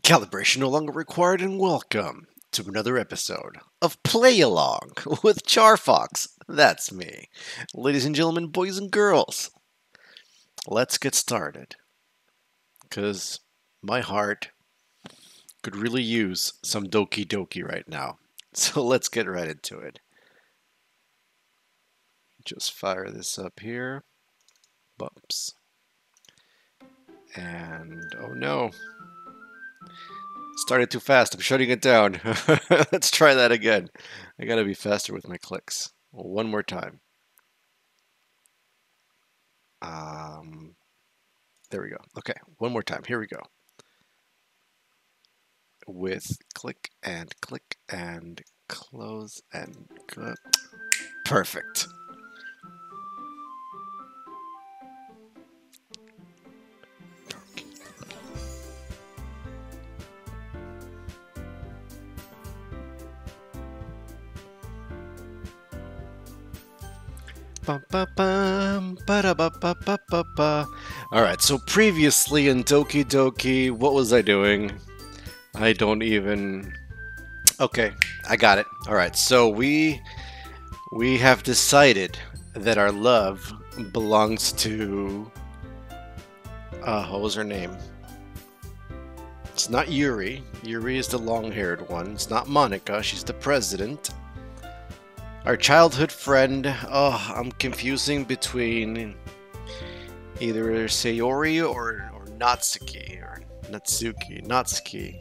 Calibration no longer required, and welcome to another episode of Play Along with CharFox. That's me. Ladies and gentlemen, boys and girls, let's get started. Because my heart could really use some Doki Doki right now. So let's get right into it. Just fire this up here. Bumps. And oh no. Started too fast. I'm shutting it down. Let's try that again. I gotta be faster with my clicks. One more time. There we go. Okay, one more time. Here we go. With click and close and go. Perfect. Alright, so previously in Doki Doki, what was I doing? I don't even... Okay, I got it. Alright, so we have decided that our love belongs to... what was her name? It's not Yuri. Yuri is the long-haired one. It's not Monica. She's the president. Our childhood friend, I'm confusing between either Sayori or Natsuki, or Natsuki.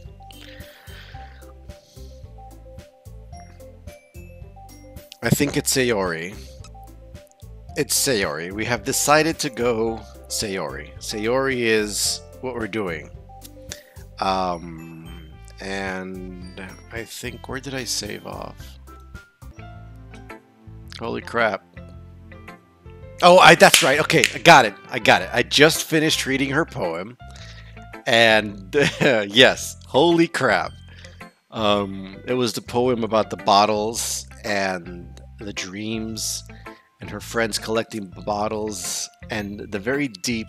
I think it's Sayori. It's Sayori. We have decided to go Sayori. Sayori is what we're doing. And I think, where did I save off? Holy crap. Oh, that's right. Okay, I got it. I just finished reading her poem. And yes, holy crap. It was the poem about the bottles and the dreams and her friends collecting bottles and the very deep,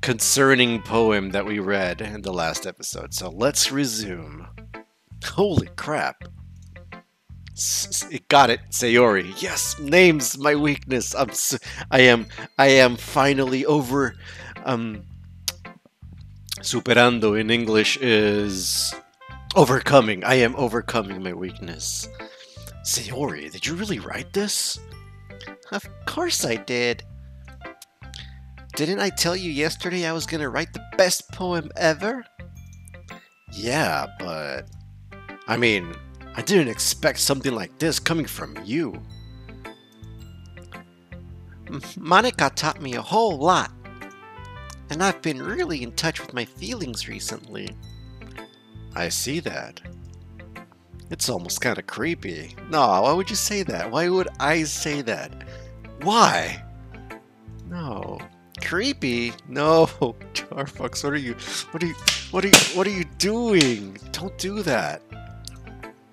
concerning poem that we read in the last episode. So let's resume. Holy crap. Got it, Sayori. Yes, names my weakness. I am finally over. Superando in English is overcoming. I am overcoming my weakness. Sayori, did you really write this? Of course I did. Didn't I tell you yesterday I was gonna write the best poem ever? Yeah, but I mean, I didn't expect something like this coming from you. Monica taught me a whole lot, and I've been really in touch with my feelings recently. I see that. It's almost kind of creepy. No, why would you say that? Why would I say that? Why? No. Creepy? No. CharFox, what are you doing? Don't do that.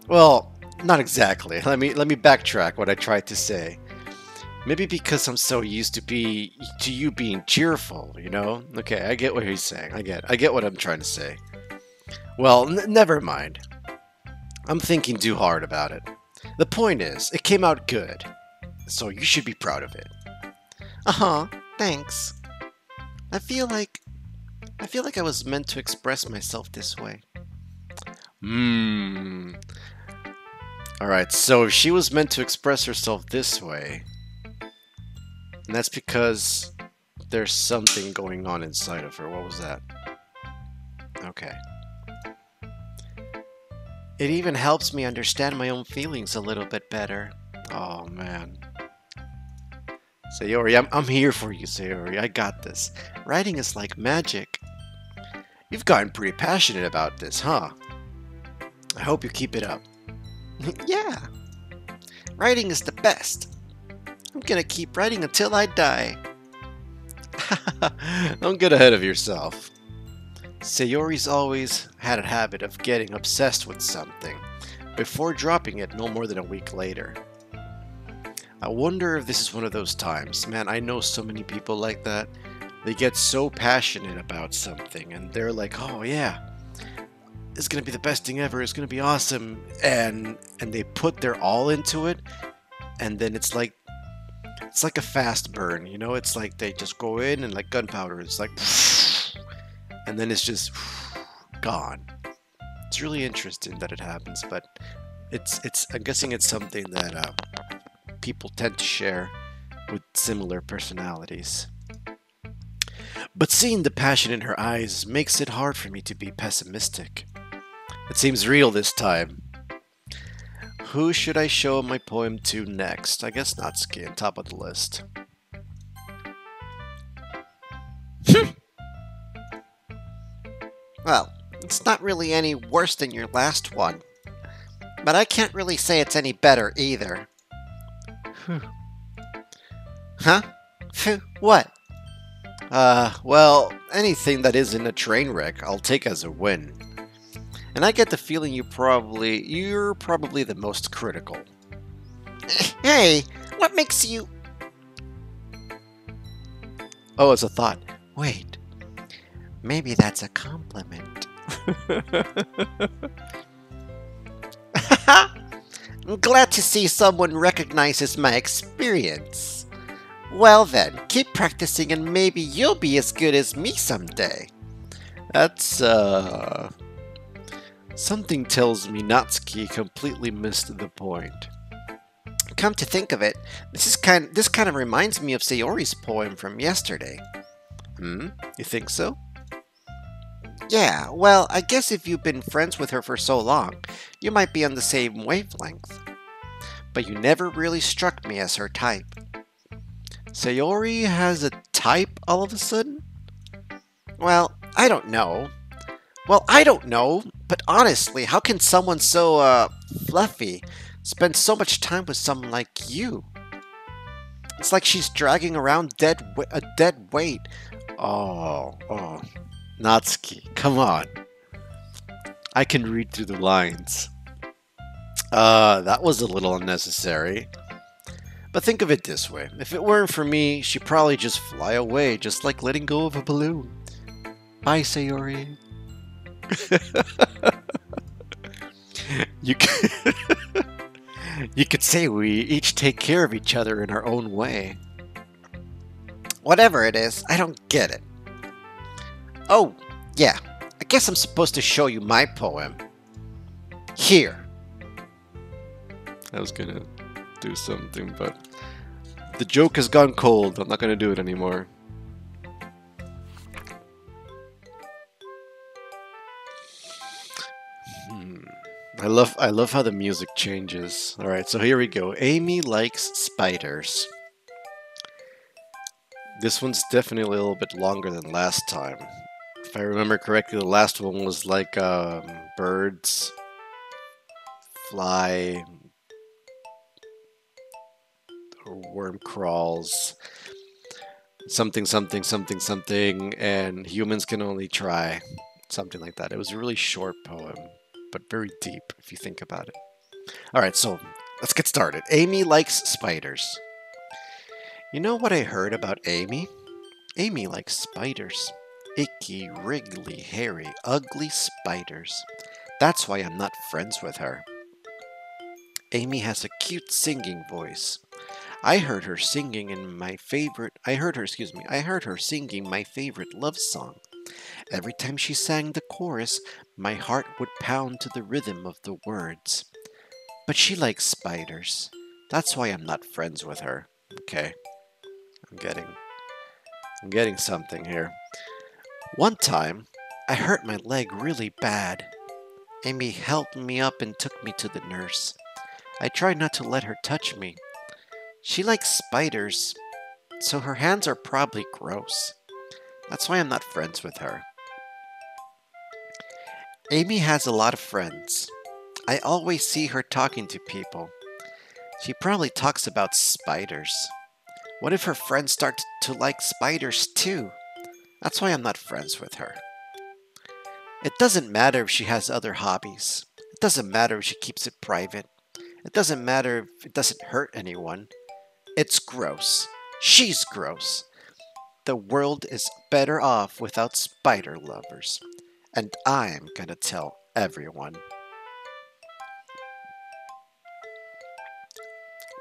Well, not exactly. Let me backtrack what I tried to say. Maybe because I'm so used to you being cheerful, you know? Okay, I get what he's saying. I get what I'm trying to say. Well, never mind. I'm thinking too hard about it. The point is, it came out good. So you should be proud of it. Thanks. I feel like I was meant to express myself this way. Alright, so if she was meant to express herself this way, and that's because there's something going on inside of her. What was that? Okay. It even helps me understand my own feelings a little bit better. Oh, man. Sayori, I'm here for you, Sayori. I got this. Writing is like magic. You've gotten pretty passionate about this, huh? I hope you keep it up. Yeah. Writing is the best. I'm gonna keep writing until I die. Don't get ahead of yourself. Sayori's always had a habit of getting obsessed with something before dropping it no more than a week later. I wonder if this is one of those times. Man, I know so many people like that. They get so passionate about something and they're like, oh yeah, It's gonna be the best thing ever. It's gonna be awesome. And they put their all into it, and then it's like a fast burn, you know? It's like they just go in and like gunpowder. It's like, and then it's just gone. It's really interesting that it happens, but I'm guessing it's something that people tend to share with similar personalities. But seeing the passion in her eyes makes it hard for me to be pessimistic. It seems real this time. Who should I show my poem to next? I guess Natsuki, on top of the list. Well, it's not really any worse than your last one. But I can't really say it's any better either. Huh? What? Well, anything that isn't a train wreck, I'll take as a win. And I get the feeling you're probably the most critical. Hey, what makes you... Oh, it's a thought. Wait, maybe that's a compliment. I'm glad to see someone recognizes my experience. Well then, keep practicing and maybe you'll be as good as me someday. That's, Something tells me Natsuki completely missed the point. Come to think of it, this kind of reminds me of Sayori's poem from yesterday. You think so? Yeah, well, I guess if you've been friends with her for so long, you might be on the same wavelength. But you never really struck me as her type. Sayori has a type all of a sudden? Well, I don't know. But honestly, how can someone so, fluffy spend so much time with someone like you? It's like she's dragging around a dead weight. Oh, Natsuki, come on. I can read through the lines. That was a little unnecessary. But think of it this way. If it weren't for me, she'd probably just fly away, just like letting go of a balloon. Bye, Sayori. You could say we each take care of each other in our own way. Whatever it is, I don't get it. Oh, yeah. I guess I'm supposed to show you my poem. Here. I was gonna do something, but the joke has gone cold. I'm not gonna do it anymore. I love how the music changes. Alright, so here we go. Amy likes spiders. This one's definitely a little bit longer than last time. If I remember correctly, the last one was like birds, fly, or worm crawls, something, something, something, something, and humans can only try. Something like that. It was a really short poem, but very deep if you think about it. Alright, so let's get started. Amy likes spiders. You know what I heard about Amy? Amy likes spiders. Icky, wriggly, hairy, ugly spiders. That's why I'm not friends with her. Amy has a cute singing voice. I heard her singing my favorite love song. Every time she sang the chorus, my heart would pound to the rhythm of the words. But she likes spiders. That's why I'm not friends with her. Okay. I'm getting something here. One time, I hurt my leg really bad. Amy helped me up and took me to the nurse. I tried not to let her touch me. She likes spiders, so her hands are probably gross. That's why I'm not friends with her. Amy has a lot of friends. I always see her talking to people. She probably talks about spiders. What if her friends start to like spiders too? That's why I'm not friends with her. It doesn't matter if she has other hobbies. It doesn't matter if she keeps it private. It doesn't matter if it doesn't hurt anyone. It's gross. She's gross. The world is better off without spider lovers. And I'm gonna tell everyone.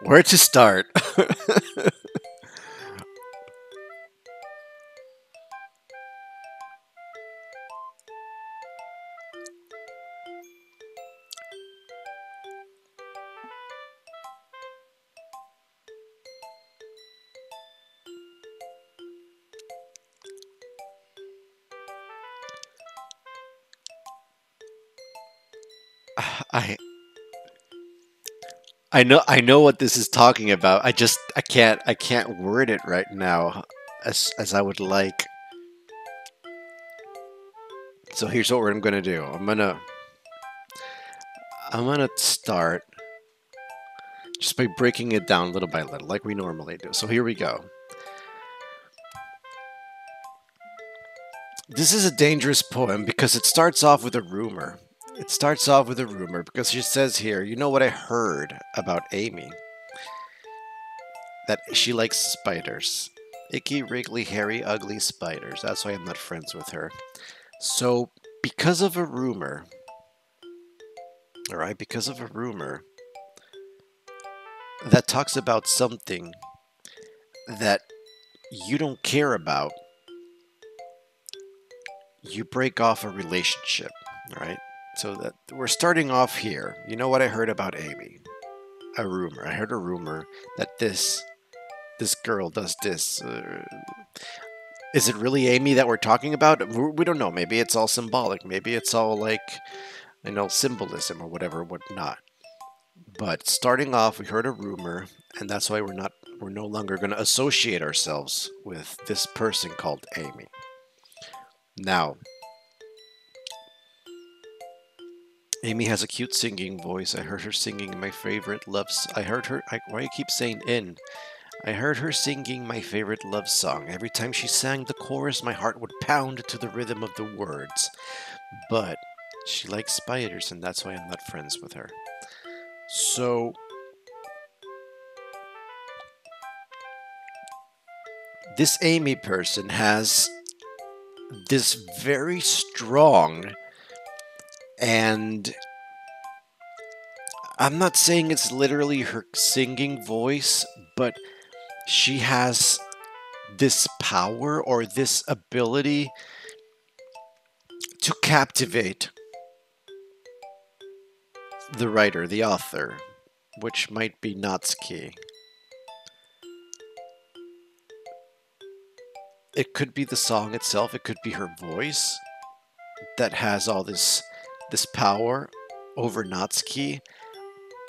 Where to start? I I know what this is talking about. I can't word it right now as I would like. So here's what I'm gonna do. I'm gonna start just by breaking it down little by little, like we normally do. So here we go. This is a dangerous poem because it starts off with a rumor. It starts off with a rumor because she says here, you know what I heard about Amy? That she likes spiders. Icky, wriggly, hairy, ugly spiders. That's why I'm not friends with her. So, because of a rumor, alright, because of a rumor that talks about something that you don't care about, you break off a relationship, alright? So that we're starting off here. You know what I heard about Amy? A rumor. I heard a rumor that this girl does this. Is it really Amy that we're talking about? We don't know. Maybe it's all symbolic. Maybe it's all like, symbolism or whatever, whatnot. But starting off, we heard a rumor, and that's why we're no longer going to associate ourselves with this person called Amy. Now, Amy has a cute singing voice. I heard her singing my favorite loves. I heard her. Why you keep saying in? I heard her singing my favorite love song. Every time she sang the chorus, my heart would pound to the rhythm of the words. But she likes spiders, and that's why I'm not friends with her. So, this Amy person has this very strong, and I'm not saying it's literally her singing voice, but she has this power or this ability to captivate the writer, the author, which might be Natsuki. It could be the song itself, it could be her voice that has all this power over Natsuki,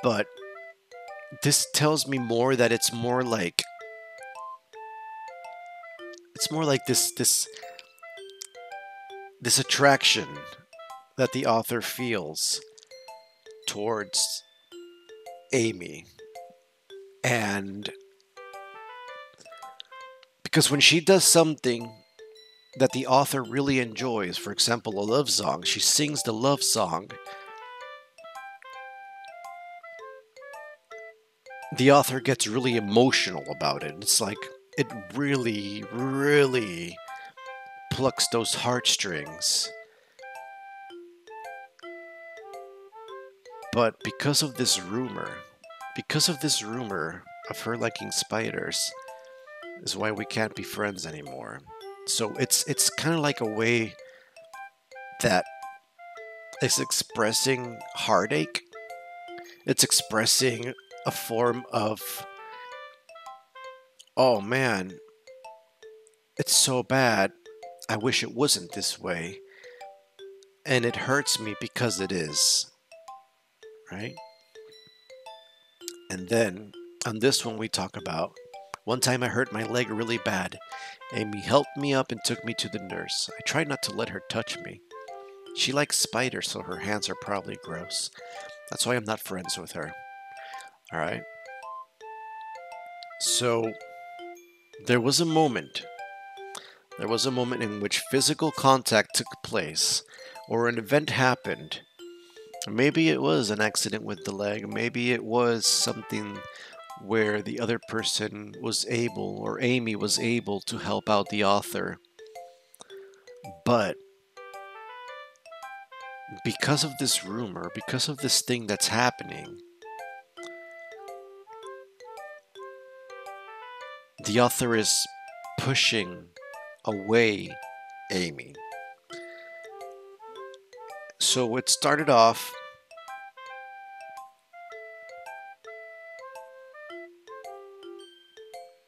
but this tells me more that it's more like this attraction that the author feels towards Amy. And because when she does something that the author really enjoys, for example, a love song, she sings the love song, the author gets really emotional about it. It's like it really, really plucks those heartstrings. But because of this rumor of her liking spiders, is why we can't be friends anymore. So it's kind of like a way that is expressing heartache. It's expressing a form of, oh man, it's so bad. I wish it wasn't this way. And it hurts me because it is. Right? And then on this one we talk about, one time I hurt my leg really bad. Amy helped me up and took me to the nurse. I tried not to let her touch me. She likes spiders, so her hands are probably gross. That's why I'm not friends with her. Alright? So, there was a moment. There was a moment in which physical contact took place, or an event happened. Maybe it was an accident with the leg. Maybe it was something where the other person was able, or Amy was able, to help out the author. But because of this rumor, because of this thing that's happening, the author is pushing away Amy. So it started off.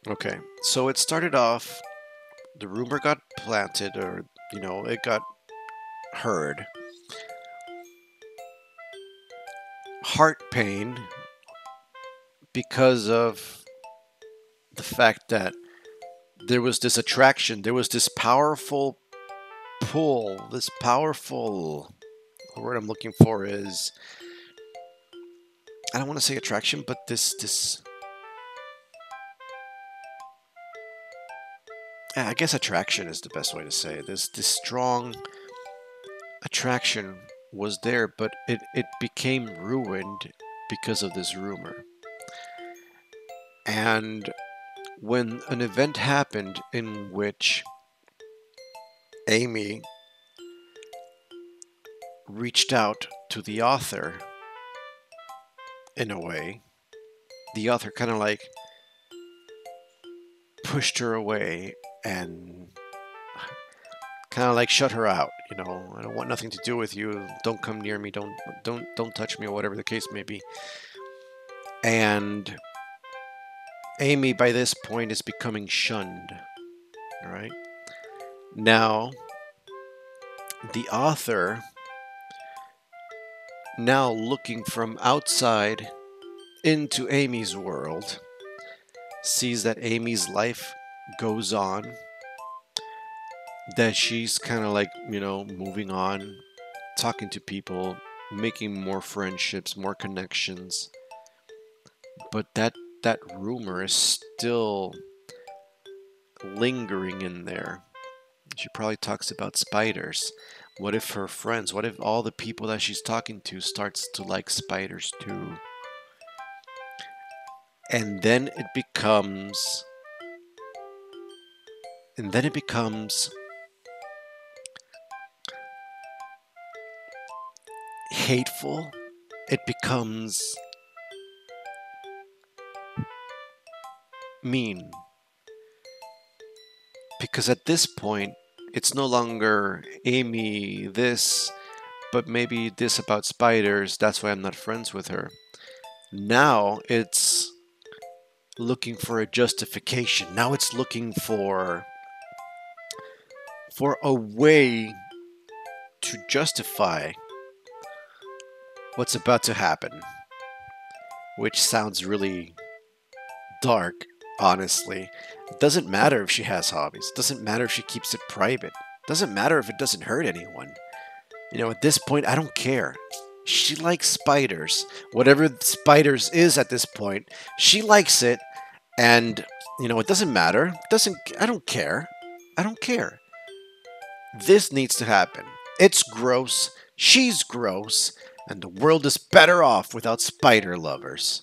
Okay, so it started off. The rumor got planted, or it got heard. Heart pain because of the fact that there was this attraction, there was this powerful pull, this powerful. The word I'm looking for is, I don't want to say attraction, but this. I guess attraction is the best way to say it. This strong attraction was there, but it became ruined because of this rumor. And when an event happened in which Amy reached out to the author, in a way, the author kind of like pushed her away and kind of like shut her out. I don't want nothing to do with you. Don't come near me. Don't touch me, or whatever the case may be. And Amy, by this point, is becoming shunned. All right. Now, the author, now looking from outside into Amy's world, sees that Amy's life goes on, that she's kind of like, moving on, talking to people, making more friendships, more connections. But that rumor is still lingering in there. She probably talks about spiders. What if her friends, what if all the people that she's talking to starts to like spiders too? And then it becomes hateful. It becomes mean. Because at this point, it's no longer Amy this, but maybe this about spiders, that's why I'm not friends with her. Now it's looking for a justification. Now it's looking for a way to justify what's about to happen. Which sounds really dark, honestly. It doesn't matter if she has hobbies. It doesn't matter if she keeps it private. It doesn't matter if it doesn't hurt anyone. At this point, I don't care. She likes spiders. Whatever spiders is at this point, she likes it. And, it doesn't matter. I don't care. I don't care. This needs to happen. It's gross. She's gross. And the world is better off without spider lovers.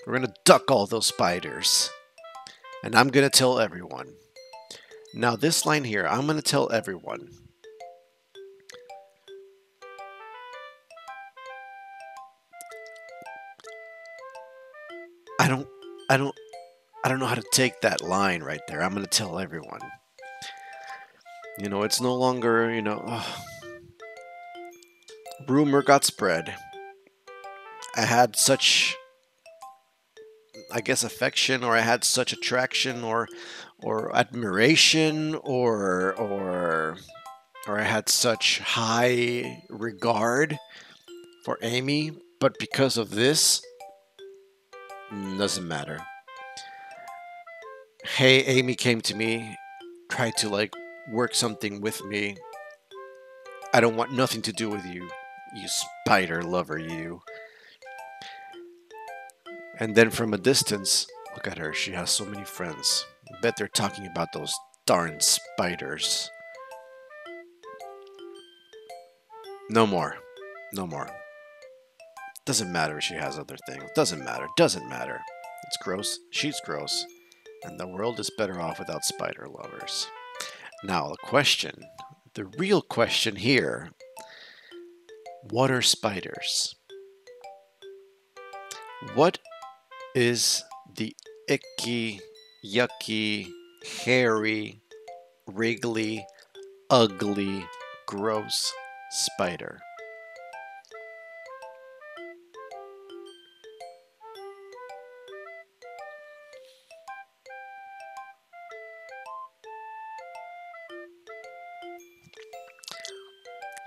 We're going to duck all those spiders. And I'm going to tell everyone. Now, this line here, I'm going to tell everyone. I don't know how to take that line right there. I'm going to tell everyone. It's no longer, rumor got spread. I had such, I guess, affection, or I had such attraction, or admiration, or I had such high regard for Amy, but because of this, doesn't matter. Hey, Amy came to me, tried to work something with me. I don't want nothing to do with you, you spider lover, you. And then from a distance, look at her, she has so many friends. I bet they're talking about those darn spiders. No more. No more. Doesn't matter if she has other things. Doesn't matter. Doesn't matter. It's gross. She's gross. And the world is better off without spider lovers. Now, the real question here Water spiders. What is the icky, yucky, hairy, wriggly, ugly, gross spider?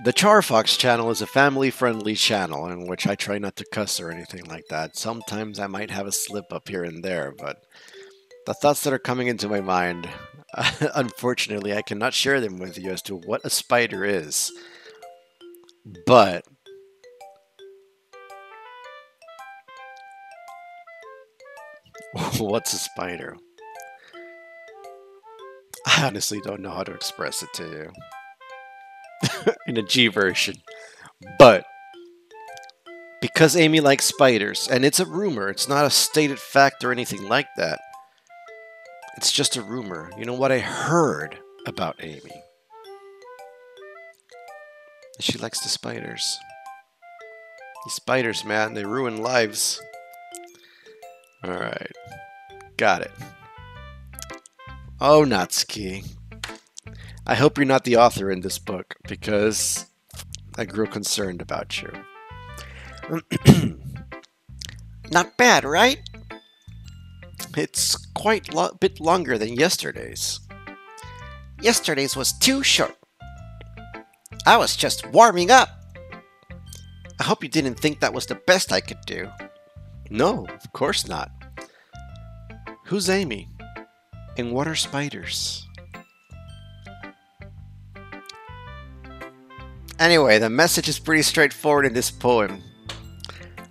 The CharFox channel is a family-friendly channel in which I try not to cuss or anything like that. Sometimes I might have a slip up here and there, but the thoughts that are coming into my mind, unfortunately, I cannot share them with you as to what a spider is. But what's a spider? I honestly don't know how to express it to you in a G version. But because Amy likes spiders, and it's a rumor, it's not a stated fact or anything like that. It's just a rumor. You know what I heard about Amy? She likes the spiders. These spiders, man, they ruin lives. Alright. Got it. Oh, Natsuki. I hope you're not the author in this book, because I grew concerned about you. Not bad, right? It's quite a bit longer than yesterday's. Yesterday's was too short. I was just warming up. I hope you didn't think that was the best I could do. No, of course not. Who's Amy? And what are spiders? Anyway, the message is pretty straightforward in this poem.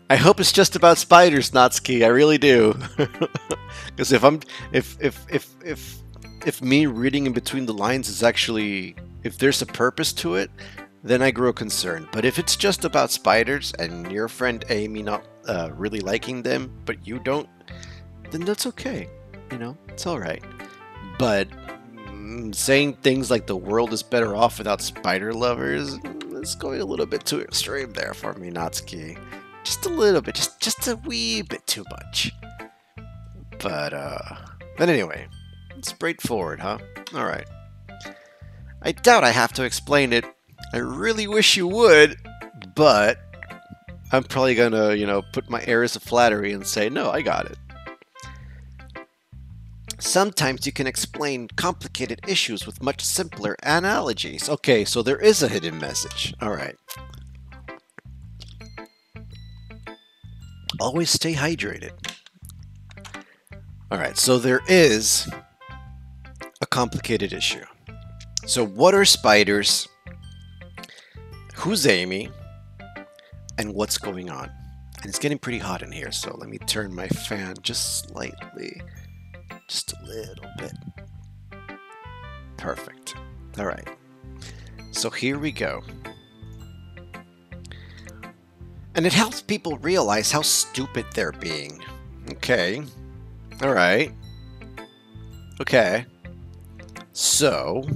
I hope it's just about spiders, Natsuki. I really do. Because if me reading in between the lines is actually, if there's a purpose to it, then I grow concerned. But if it's just about spiders and your friend Amy not really liking them, but you don't, then that's okay. You know, it's all right. But saying things like the world is better off without spider lovers, it's going a little bit too extreme there for me, Natsuki. Just a little bit, just a wee bit too much. But anyway, straightforward, huh? All right. I doubt I have to explain it. I really wish you would, but I'm probably gonna, you know, put my airs of flattery and say, no, I got it. Sometimes you can explain complicated issues with much simpler analogies. Okay, so there is a hidden message. All right. Always stay hydrated. All right, so there is a complicated issue. So what are spiders? Who's Amy? And what's going on? And it's getting pretty hot in here, so let me turn my fan just slightly. Just a little bit. Perfect. All right. So here we go. And it helps people realize how stupid they're being. Okay. All right. Okay. So,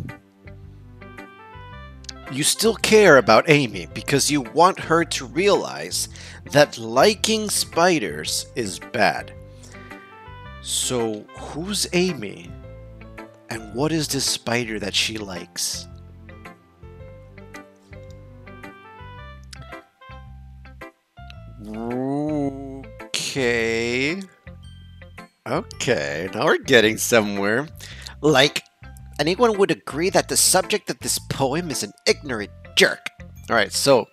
you still care about Amy because you want her to realize that liking spiders is bad. So, who's Amy? And what is this spider that she likes? Okay. Okay, now we're getting somewhere. Like, anyone would agree that the subject of this poem is an ignorant jerk. Alright, so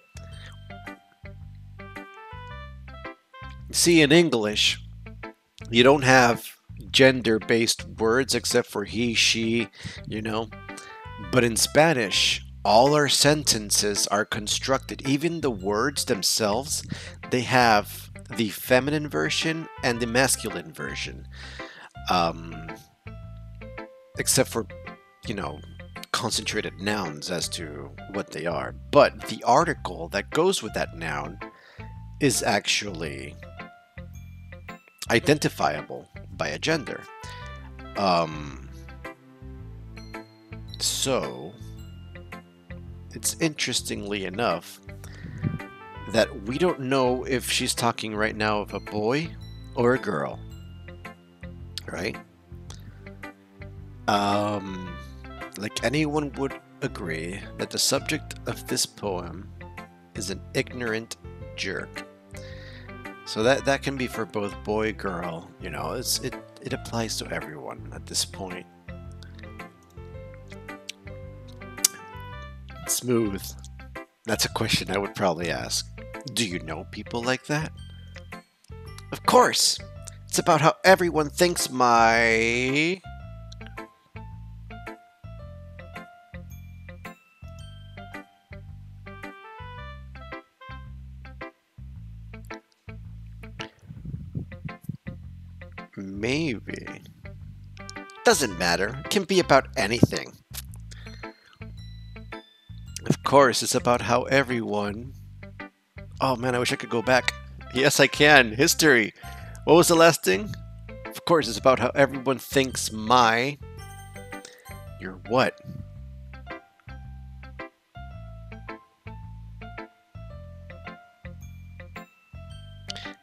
see, in English, you don't have gender-based words except for he, she, you know. But in Spanish, all our sentences are constructed. Even the words themselves, they have the feminine version and the masculine version. Except for, you know, concentrated nouns as to what they are. But the article that goes with that noun is actually identifiable by a gender. So, it's interestingly enough that we don't know if she's talking right now of a boy or a girl, right? Like anyone would agree that the subject of this poem is an ignorant jerk. So that can be for both boy, girl, you know, it applies to everyone at this point. Smooth. That's a question I would probably ask. Do you know people like that? Of course! It's about how everyone thinks my... Maybe. Doesn't matter. It can be about anything. Of course, it's about how everyone... Oh man, I wish I could go back. Yes, I can. History. What was the last thing? Of course, it's about how everyone thinks my... Your what?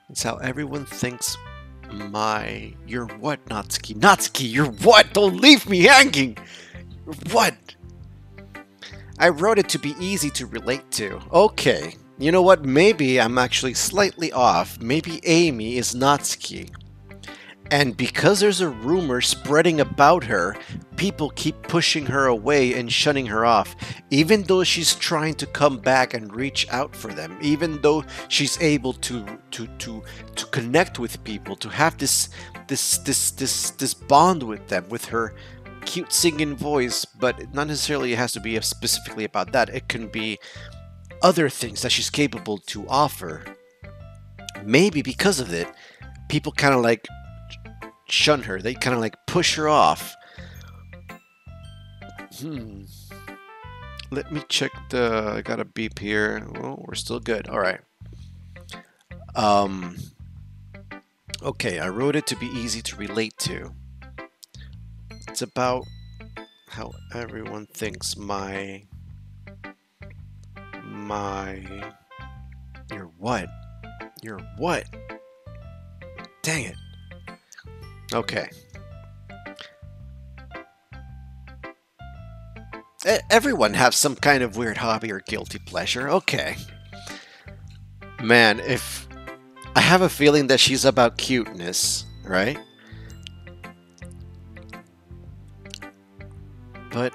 It's how everyone thinks my... Your what, Natsuki? Natsuki, your what? Don't leave me hanging! Your what? I wrote it to be easy to relate to. Okay. You know what? Maybe I'm actually slightly off. Maybe Amy is Natsuki. And because there's a rumor spreading about her, people keep pushing her away and shunning her off. Even though she's trying to come back and reach out for them. Even though she's able to connect with people, to have this bond with them, with her cute singing voice, but not necessarily it has to be specifically about that. It can be other things that she's capable to offer. Maybe because of it, people kind of like shun her. They kind of like push her off. Let me check the... I got a beep here. Well, we're still good. All right. Okay, I wrote it to be easy to relate to. It's about how everyone thinks my... Your what? Your what? Dang it. Okay. Everyone has some kind of weird hobby or guilty pleasure. Okay. Man, if... I have a feeling that she's about cuteness, right? But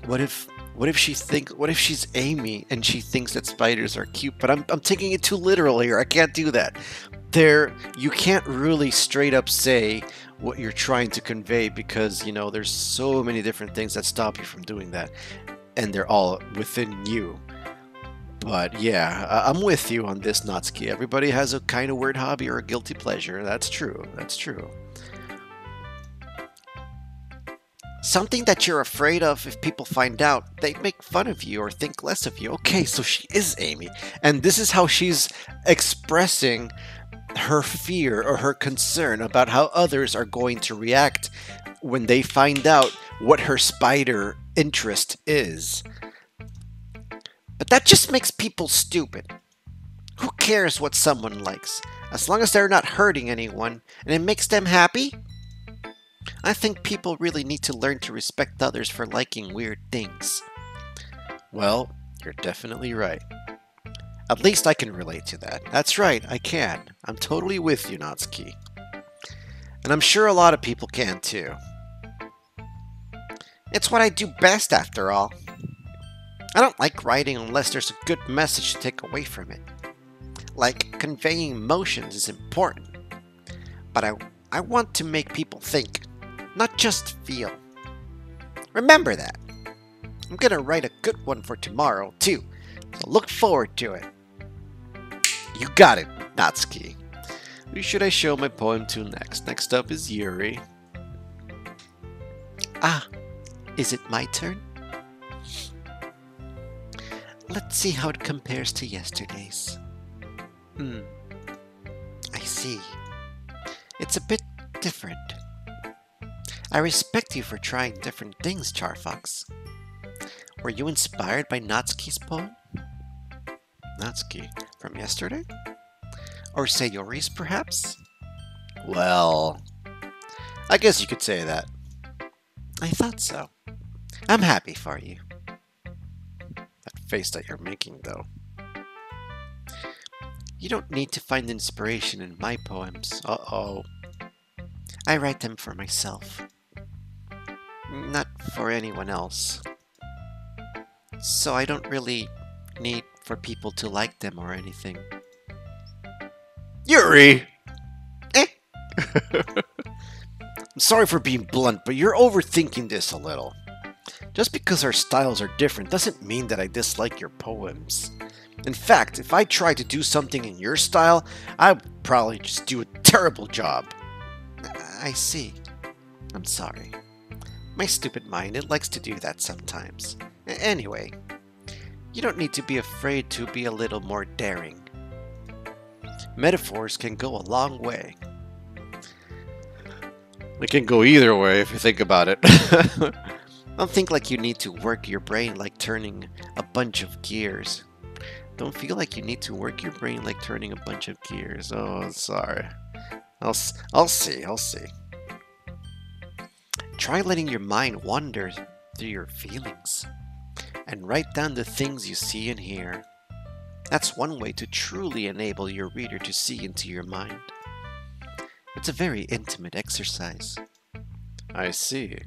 what if she's Amy and she thinks that spiders are cute? But I'm taking it too literal here. I can't do that. You can't really straight up say what you're trying to convey because, you know, there's so many different things that stop you from doing that, and they're all within you. But yeah, I'm with you on this, Natsuki. Everybody has a kind of weird hobby or a guilty pleasure. That's true. That's true. Something that you're afraid of if people find out, they make fun of you or think less of you. Okay, so she is Amy. And this is how she's expressing her fear or her concern about how others are going to react when they find out what her spider interest is. But that just makes people stupid. Who cares what someone likes? As long as they're not hurting anyone and it makes them happy? I think people really need to learn to respect others for liking weird things. Well, you're definitely right. At least I can relate to that. That's right, I can. I'm totally with you, Natsuki. And I'm sure a lot of people can too. It's what I do best, after all. I don't like writing unless there's a good message to take away from it. Like, conveying emotions is important. But I want to make people think, not just feel. Remember that. I'm gonna write a good one for tomorrow, too. So look forward to it. You got it, Natsuki. Who should I show my poem to next? Next up is Yuri. Ah, is it my turn? Let's see how it compares to yesterday's. I see. It's a bit different. I respect you for trying different things, CharFox. Were you inspired by Natsuki's poem? Natsuki. From yesterday? Or Sayori's, perhaps? Well, I guess you could say that. I thought so. I'm happy for you. That face that you're making, though. You don't need to find inspiration in my poems. Uh-oh. I write them for myself. Not for anyone else. So I don't really need for people to like them or anything. Yuri! Eh? I'm sorry for being blunt, but you're overthinking this a little. Just because our styles are different doesn't mean that I dislike your poems. In fact, if I tried to do something in your style, I'd probably just do a terrible job. I see. I'm sorry. My stupid mind, it likes to do that sometimes. Anyway, you don't need to be afraid to be a little more daring. Metaphors can go a long way. It can go either way if you think about it. Don't think like you need to work your brain like turning a bunch of gears. Don't feel like you need to work your brain like turning a bunch of gears. Oh, sorry. I'll see. Try letting your mind wander through your feelings and write down the things you see and hear. That's one way to truly enable your reader to see into your mind. It's a very intimate exercise. I see.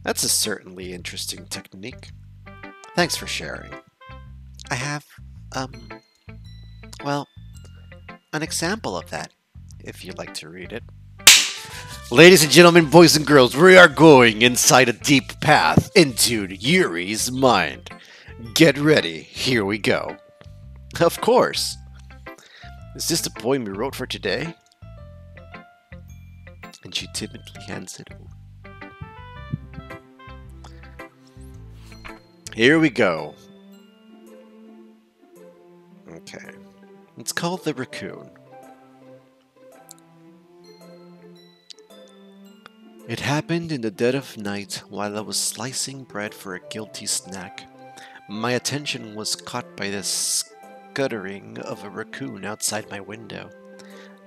That's a certainly interesting technique. Thanks for sharing. I have, well, an example of that, if you'd like to read it. Ladies and gentlemen, boys and girls, we are going inside a deep path into Yuri's mind. Get ready, here we go. Of course. Is this the poem you wrote for today? And she timidly hands it over. Here we go. Okay. It's called The Raccoon. It happened in the dead of night while I was slicing bread for a guilty snack. My attention was caught by the scuttering of a raccoon outside my window.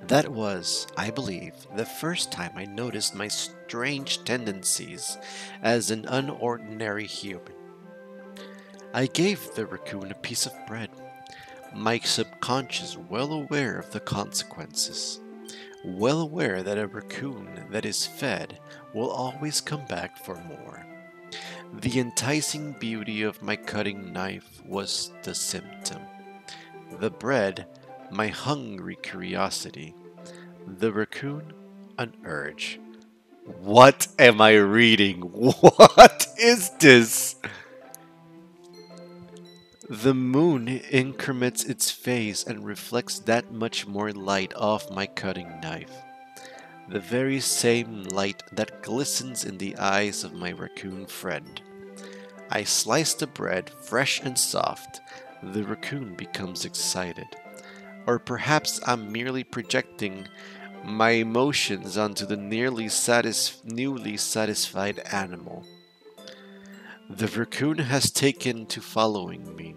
That was, I believe, the first time I noticed my strange tendencies as an unordinary human. I gave the raccoon a piece of bread, my subconscious well aware of the consequences, well aware that a raccoon that is fed will always come back for more. The enticing beauty of my cutting knife was the symptom. The bread, my hungry curiosity. The raccoon, an urge. What am I reading? What is this? The moon increments its phase and reflects that much more light off my cutting knife. The very same light that glistens in the eyes of my raccoon friend. I slice the bread fresh and soft. The raccoon becomes excited. Or perhaps I'm merely projecting my emotions onto the newly satisfied animal. The raccoon has taken to following me.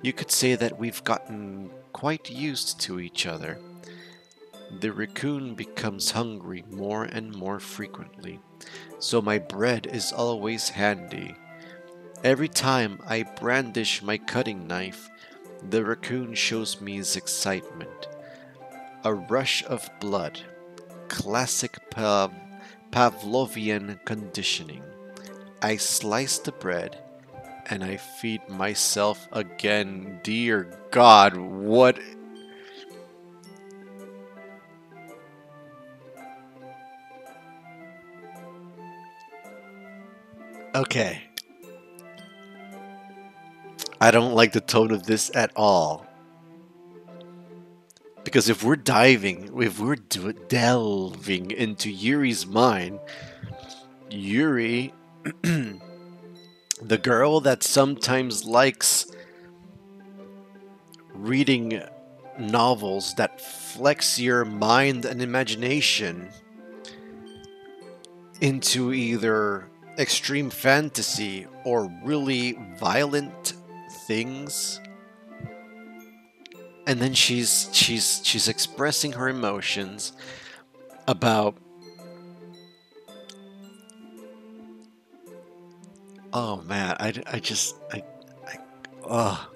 You could say that we've gotten quite used to each other. The raccoon becomes hungry more and more frequently, so my bread is always handy. Every time I brandish my cutting knife, the raccoon shows me his excitement. A rush of blood. Classic Pavlovian conditioning. I slice the bread, and I feed myself again. Dear God, what... Okay. I don't like the tone of this at all. Because if we're delving into Yuri's mind, Yuri, the girl that sometimes likes reading novels that flex your mind and imagination into either extreme fantasy or really violent things, and then she's expressing her emotions about, oh man, oh,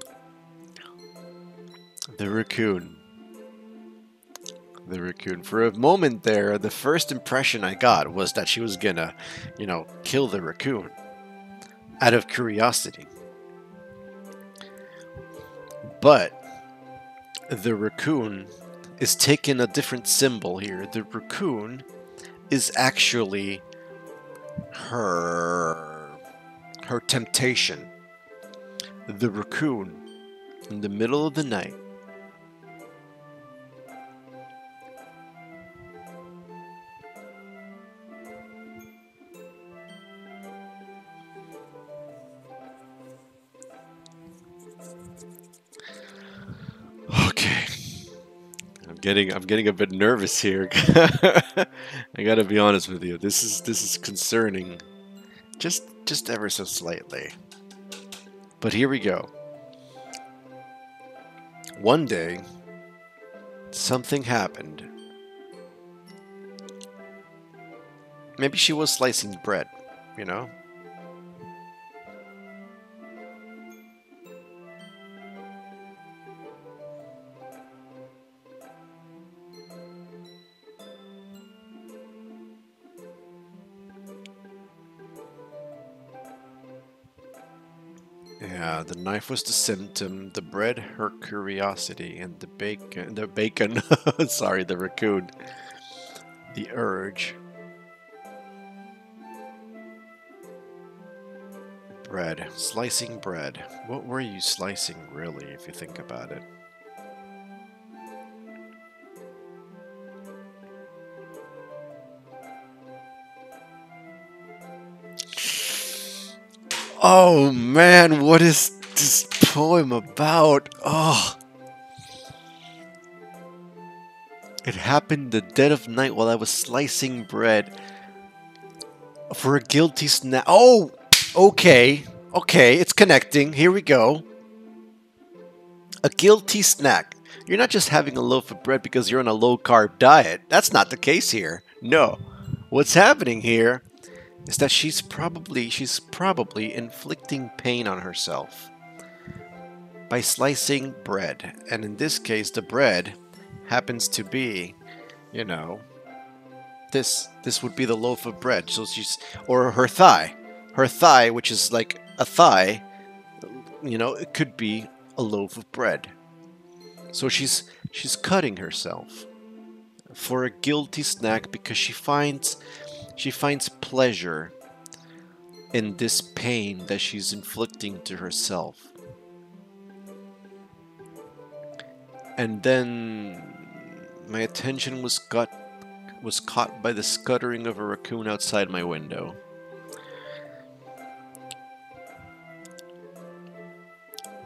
the raccoon. The raccoon. For a moment there, the first impression I got was that she was gonna, kill the raccoon out of curiosity. But the raccoon is taking a different symbol here. The raccoon is actually her temptation. The raccoon in the middle of the night okay. I'm getting a bit nervous here. I gotta be honest with you. This is concerning. Just ever so slightly. But here we go. One day, something happened. Maybe she was slicing bread, you know? Yeah, the knife was the symptom, the bread her curiosity, and the bacon, sorry, the raccoon, the urge. Bread, slicing bread. What were you slicing really, if you think about it? Oh man, what is this poem about? Oh. It happened the dead of night while I was slicing bread for a guilty snack. Oh, okay. Okay, it's connecting. Here we go. A guilty snack. You're not just having a loaf of bread because you're on a low-carb diet. That's not the case here. No. What's happening here is that she's probably inflicting pain on herself by slicing bread. And in this case, the bread happens to be, this would be the loaf of bread. So or her thigh, which is like a thigh, it could be a loaf of bread. So she's cutting herself for a guilty snack because she finds pleasure in this pain that she's inflicting to herself. And then my attention was caught by the scuttering of a raccoon outside my window.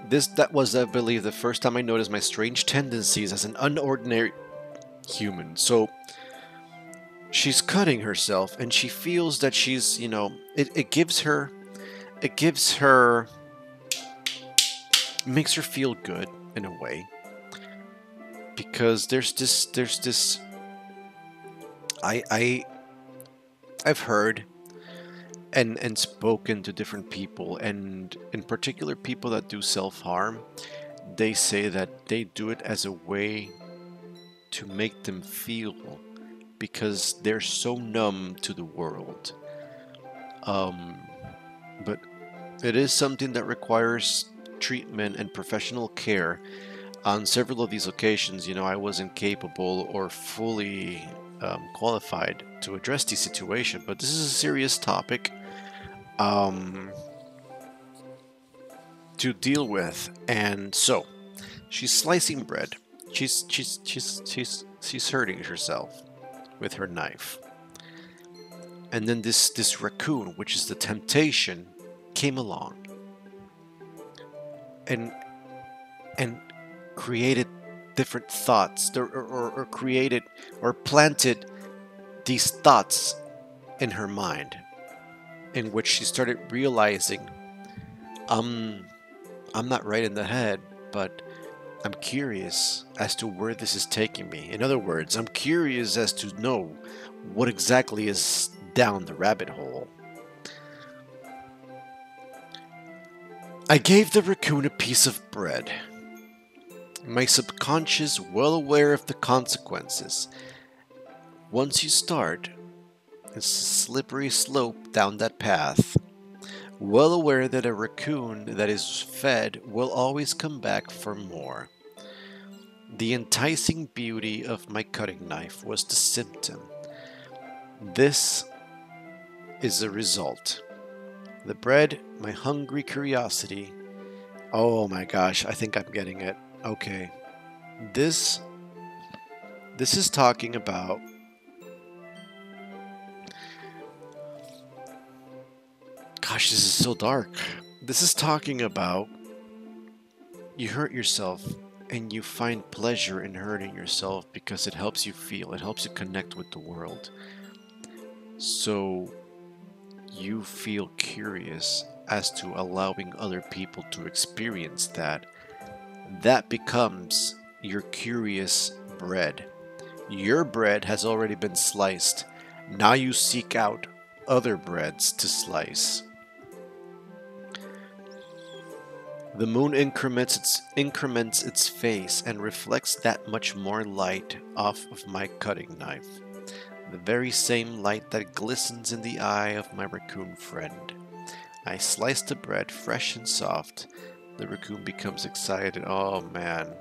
That was, I believe, the first time I noticed my strange tendencies as an unordinary human. So she's cutting herself, and she feels that she's, it makes her feel good in a way, because there's this. I've heard and spoken to different people, and in particular people that do self-harm. They say that they do it as a way to make them feel, because they're so numb to the world. But it is something that requires treatment and professional care. On several of these occasions, I wasn't capable or fully qualified to address the situation, but this is a serious topic to deal with. And so she's slicing bread. She's hurting herself with her knife. And then this raccoon, which is the temptation, came along and created different thoughts, or created or planted these thoughts in her mind, in which she started realizing, I'm not right in the head, but I'm curious as to where this is taking me. In other words, I'm curious as to know what exactly is down the rabbit hole. I gave the raccoon a piece of bread. My subconscious, well aware of the consequences. Once you start, it's a slippery slope down that path. Well aware that a raccoon that is fed will always come back for more. The enticing beauty of my cutting knife was the symptom. This is the result. The bread, my hungry curiosity. Oh my gosh, I think I'm getting it. Okay. This is talking about gosh, this is so dark. This is talking about you hurt yourself and you find pleasure in hurting yourself because it helps you feel, it helps you connect with the world. So you feel curious as to allowing other people to experience that. That becomes your curious bread. Your bread has already been sliced. Now you seek out other breads to slice. The moon increments its face and reflects that much more light off of my cutting knife. The very same light that glistens in the eye of my raccoon friend. I slice the bread fresh and soft. The raccoon becomes excited. Oh man.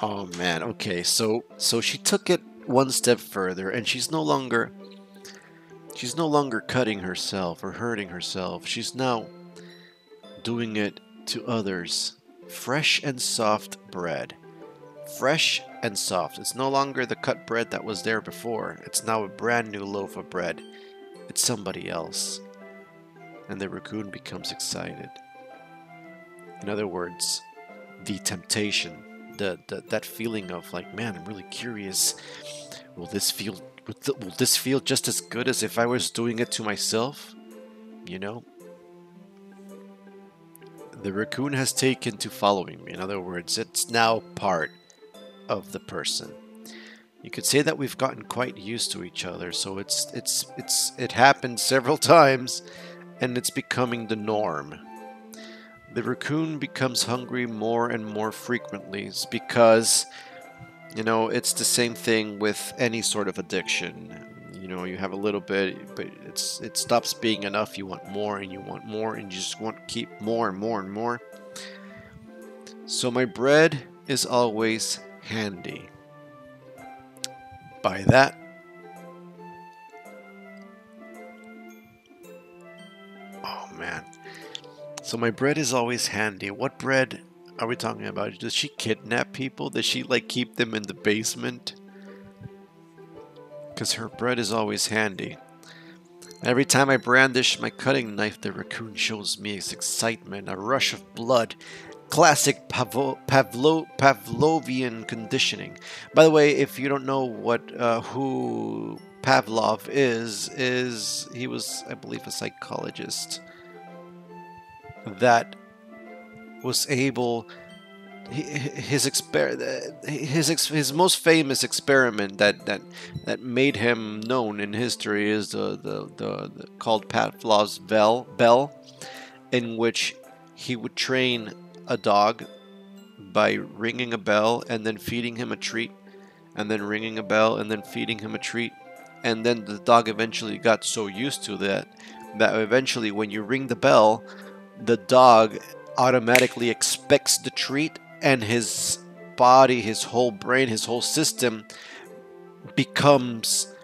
Oh man. Okay, so she took it one step further and she's no longer cutting herself or hurting herself. She's now doing it to others. Fresh and soft bread. Fresh and soft. It's no longer the cut bread that was there before. It's now a brand new loaf of bread. It's somebody else. And the raccoon becomes excited. In other words, the temptation, that feeling of like, man, I'm really curious. Will this feel just as good as if I was doing it to myself? You know? The raccoon has taken to following me. In other words, it's now part of the person. You could say that we've gotten quite used to each other, so it happened several times and it's becoming the norm. The raccoon becomes hungry more and more frequently. It's because, you know, it's the same thing with any sort of addiction. You know, you have a little bit, but it stops being enough. You want more and you want more and you just want to keep more and more and more. So my bread is always handy. By that, oh man. So my bread is always handy. What bread are we talking about? Does she kidnap people? Does she like keep them in the basement? Because her bread is always handy. Every time I brandish my cutting knife, the raccoon shows me its excitement, a rush of blood. Classic Pavlovian conditioning. By the way, if you don't know who Pavlov is he was, I believe, a psychologist that was able. His most famous experiment that made him known in history is the called Pavlov's bell, in which he would train a dog by ringing a bell and then feeding him a treat, and then ringing a bell and then feeding him a treat, and then the dog eventually got so used to that eventually when you ring the bell, the dog automatically expects the treat. And his body, his whole brain, his whole system becomes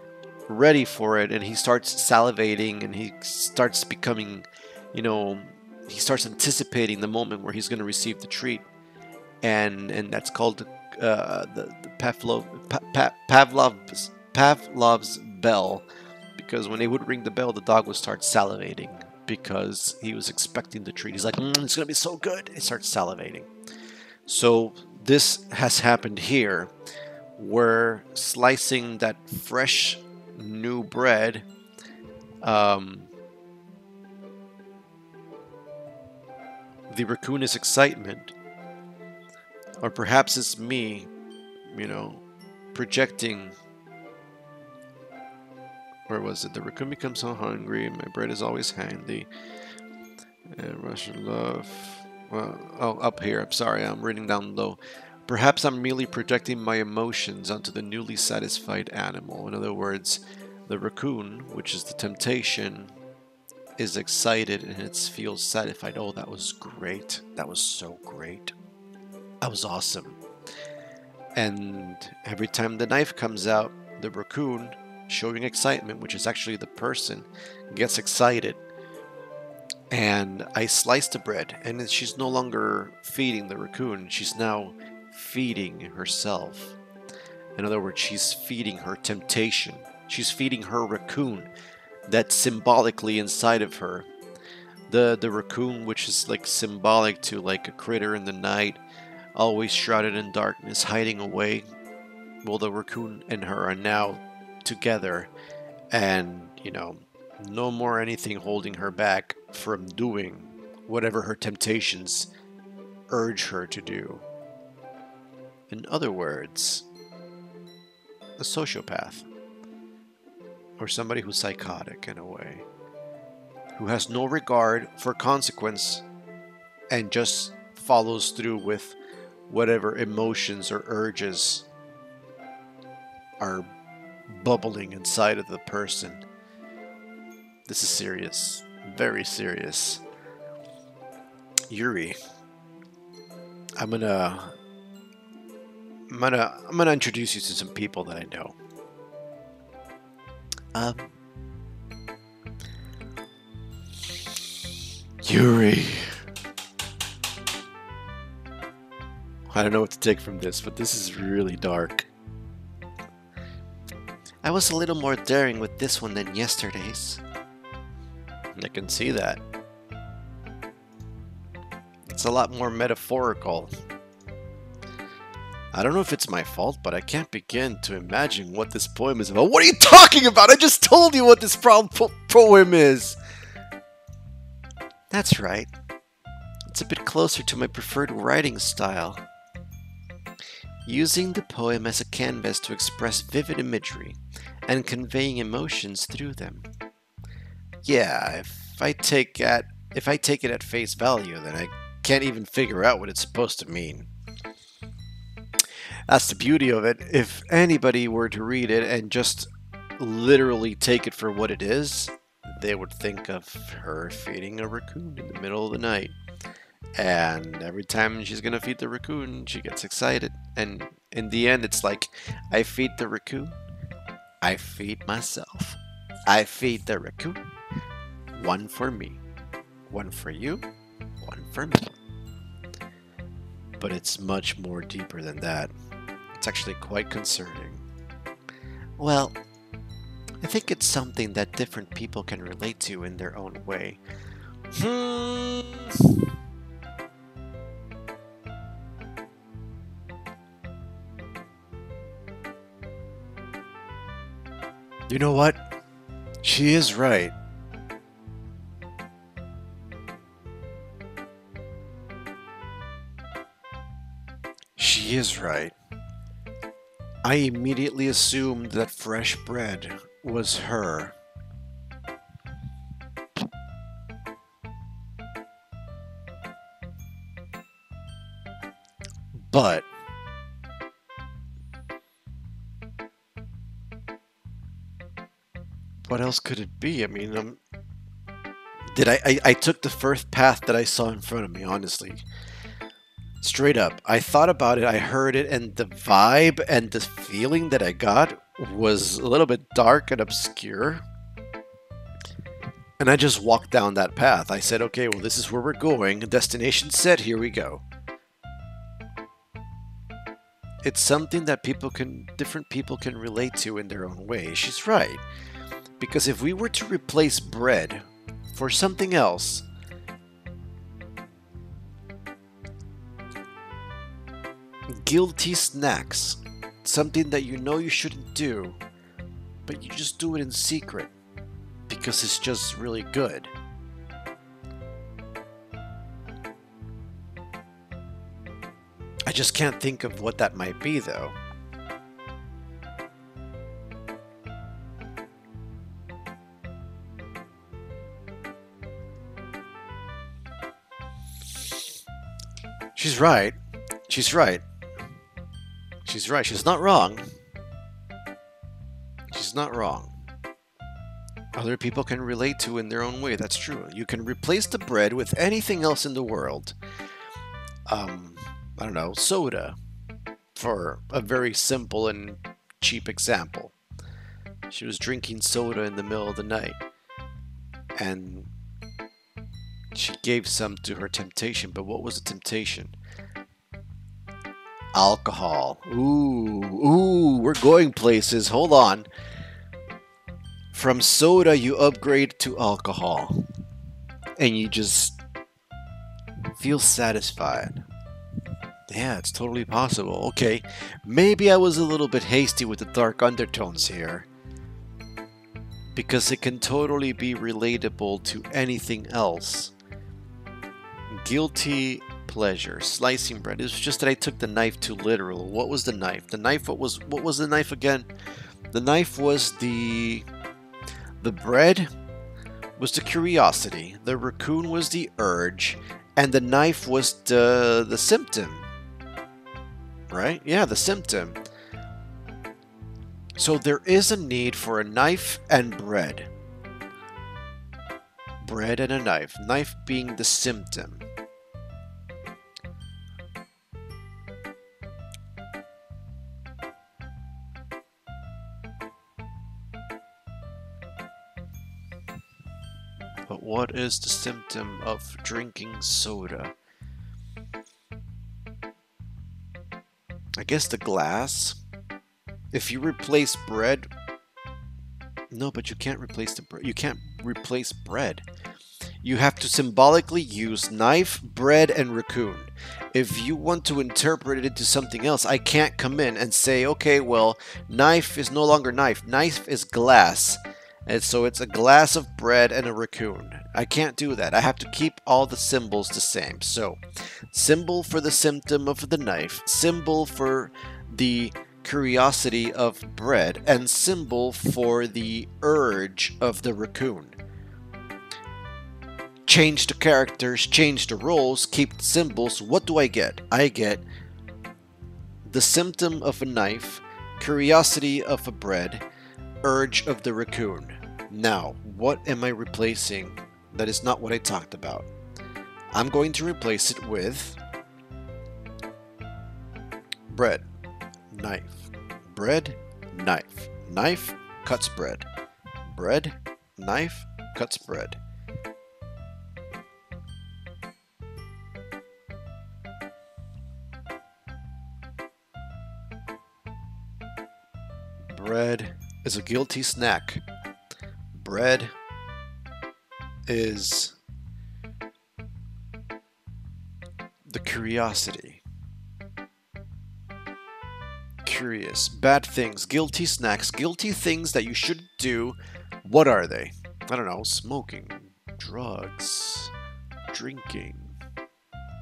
ready for it, and he starts salivating, and he starts becoming, you know, he starts anticipating the moment where he's going to receive the treat, and that's called the Pavlov's bell, because when they would ring the bell, the dog would start salivating because he was expecting the treat. He's like, it's going to be so good. It starts salivating. So this has happened here. We're slicing that fresh new bread. The raccoon is excitement. Or perhaps it's me, you know, projecting. Where was it? The raccoon becomes so hungry. My bread is always handy. Russian love. Well, oh, up here. I'm sorry, I'm reading down low. Perhaps I'm merely projecting my emotions onto the newly satisfied animal. In other words, the raccoon, which is the temptation, is excited and it feels satisfied. Oh, that was great. That was so great. That was awesome. And every time the knife comes out, the raccoon, showing excitement, which is actually the person, gets excited. And I slice the bread, and she's no longer feeding the raccoon. She's now feeding herself. In other words, she's feeding her temptation. She's feeding her raccoon that's symbolically inside of her. The raccoon, which is like symbolic to like a critter in the night, always shrouded in darkness, hiding away. Well, the raccoon and her are now together, and no more anything holding her back from doing whatever her temptations urge her to do. In other words, a sociopath, or somebody who's psychotic in a way, who has no regard for consequence and just follows through with whatever emotions or urges are bubbling inside of the person. This is serious, very serious. Yuri, I'm gonna introduce you to some people that I know. Yuri. I don't know what to take from this, but this is really dark. I was a little more daring with this one than yesterday's. I can see that. It's a lot more metaphorical. I don't know if it's my fault, but I can't begin to imagine what this poem is about. What are you talking about? I just told you what this poem is! That's right. It's a bit closer to my preferred writing style. Using the poem as a canvas to express vivid imagery and conveying emotions through them. Yeah, if I take it at face value, then I can't even figure out what it's supposed to mean. That's the beauty of it. If anybody were to read it and just literally take it for what it is, they would think of her feeding a raccoon in the middle of the night. And every time she's gonna feed the raccoon, she gets excited. And in the end, it's like, I feed the raccoon, I feed myself. I feed the raccoon. One for me, one for you, one for me. But it's much more deeper than that. It's actually quite concerning. Well, I think it's something that different people can relate to in their own way. You know what? She is right. She is right. I immediately assumed that fresh bread was her. But what else could it be? I mean, I took the first path that I saw in front of me, honestly. Straight up. I thought about it, I heard it, and the vibe and the feeling that I got was a little bit dark and obscure. And I just walked down that path. I said, okay, well, this is where we're going. Destination set, here we go. It's something that different people can relate to in their own way. She's right. Because if we were to replace bread for something else, guilty snacks, something that you know you shouldn't do, but you just do it in secret because it's just really good. I just can't think of what that might be, though. She's right. She's right. She's right. She's not wrong. She's not wrong. Other people can relate to in their own way. That's true. You can replace the bread with anything else in the world. I don't know, soda, for a very simple and cheap example. She was drinking soda in the middle of the night, and she gave some to her temptation. But what was the temptation? Alcohol. Ooh, we're going places. Hold on. From soda, you upgrade to alcohol, and you just feel satisfied. Yeah, it's totally possible. Okay, maybe I was a little bit hasty with the dark undertones here, because it can totally be relatable to anything else. Guilty pleasure, slicing bread. It was just that I took the knife too literal. What was the knife? The knife, what was the knife again? The knife was the bread was the curiosity, the raccoon was the urge, and the knife was the symptom. Right? Yeah, the symptom. So there is a need for a knife and bread. Bread and a knife. Knife being the symptom. But what is the symptom of drinking soda? I guess the glass. If you replace bread... No, but you can't replace the bread. You can't replace bread. You have to symbolically use knife, bread, and raccoon. If you want to interpret it into something else, I can't come in and say, okay, well, knife is no longer knife. Knife is glass. And so it's a glass of bread and a raccoon. I can't do that. I have to keep all the symbols the same. So, symbol for the symptom of the knife, symbol for the curiosity of bread, and symbol for the urge of the raccoon. Change the characters, change the roles, keep the symbols. What do I get? I get the symptom of a knife, curiosity of a bread, urge of the raccoon. Now, what am I replacing that is not what I talked about? I'm going to replace it with bread, knife, bread, knife. Knife cuts bread. Bread, knife cuts bread. Bread is a guilty snack. Bread is the curiosity. Curious. Bad things. Guilty snacks. Guilty things that you shouldn't do. What are they? I don't know. Smoking. Drugs. Drinking.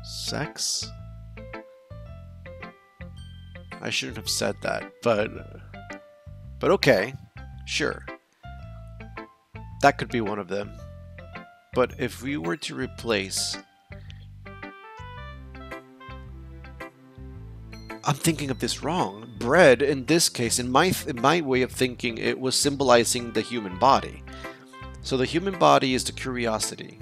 Sex? I shouldn't have said that, but okay. Sure. That could be one of them. But if we were to replace... I'm thinking of this wrong. Bread, in this case, in my way of thinking, it was symbolizing the human body. So the human body is the curiosity.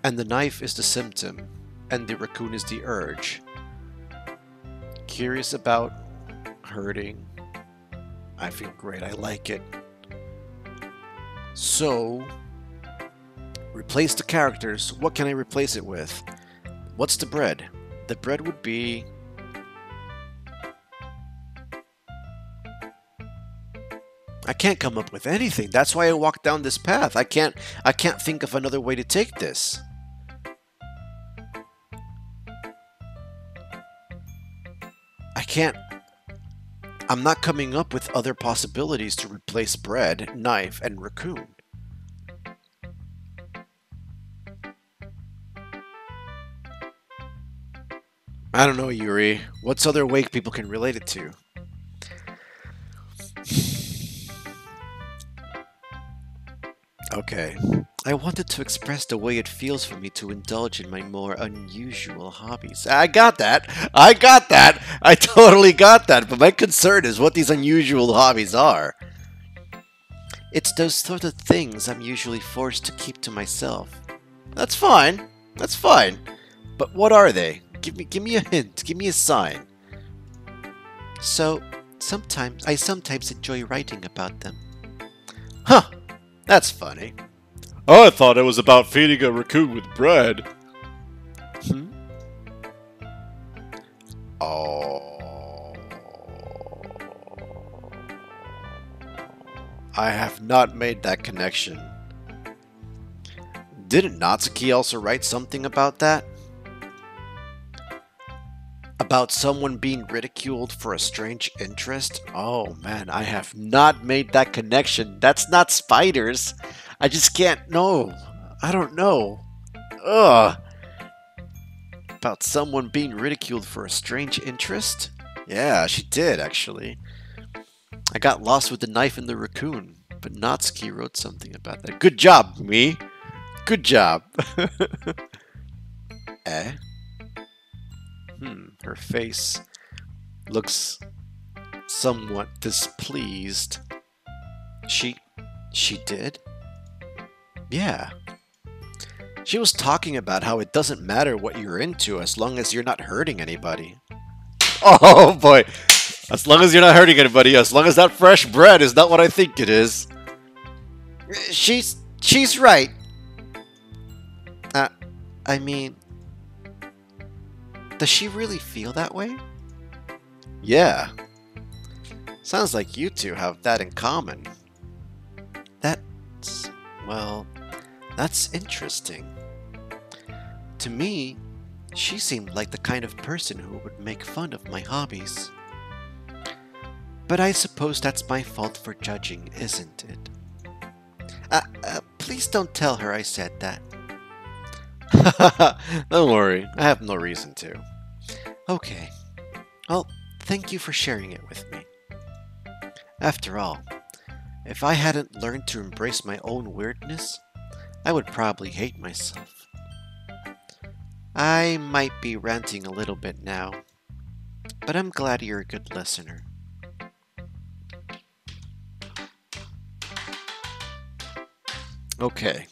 And the knife is the symptom. And the raccoon is the urge. Curious about hurting. I feel great. I like it. So, replace the characters. What can I replace it with? What's the bread? The bread would be... I can't come up with anything. That's why I walked down this path. I can't think of another way to take this. I'm not coming up with other possibilities to replace bread, knife, and raccoon. I don't know, Yuri. What's other wake people can relate it to? Okay. I wanted to express the way it feels for me to indulge in my more unusual hobbies. I got that! I got that! I totally got that, but my concern is what these unusual hobbies are. It's those sort of things I'm usually forced to keep to myself. That's fine. That's fine. But what are they? Give me a hint. Give me a sign. So, I sometimes enjoy writing about them. Huh. That's funny. I thought it was about feeding a raccoon with bread. Hmm? Oh. I have not made that connection. Didn't Natsuki also write something about that? About someone being ridiculed for a strange interest? Oh man, I have not made that connection. That's not spiders. I just can't know. I don't know. Ugh. About someone being ridiculed for a strange interest? Yeah, she did actually. I got lost with the knife and the raccoon, but Natsuki wrote something about that. Good job, me. Good job. Eh? Her face looks somewhat displeased. She did? Yeah. She was talking about how it doesn't matter what you're into as long as you're not hurting anybody. Oh boy. As long as you're not hurting anybody, as long as that fresh bread is not what I think it is. She's right. I mean, does she really feel that way? Yeah. Sounds like you two have that in common. That's interesting. To me, she seemed like the kind of person who would make fun of my hobbies. But I suppose that's my fault for judging, isn't it? Please don't tell her I said that. Don't worry, I have no reason to. Okay. Well, thank you for sharing it with me. After all, if I hadn't learned to embrace my own weirdness, I would probably hate myself. I might be ranting a little bit now, but I'm glad you're a good listener. Okay,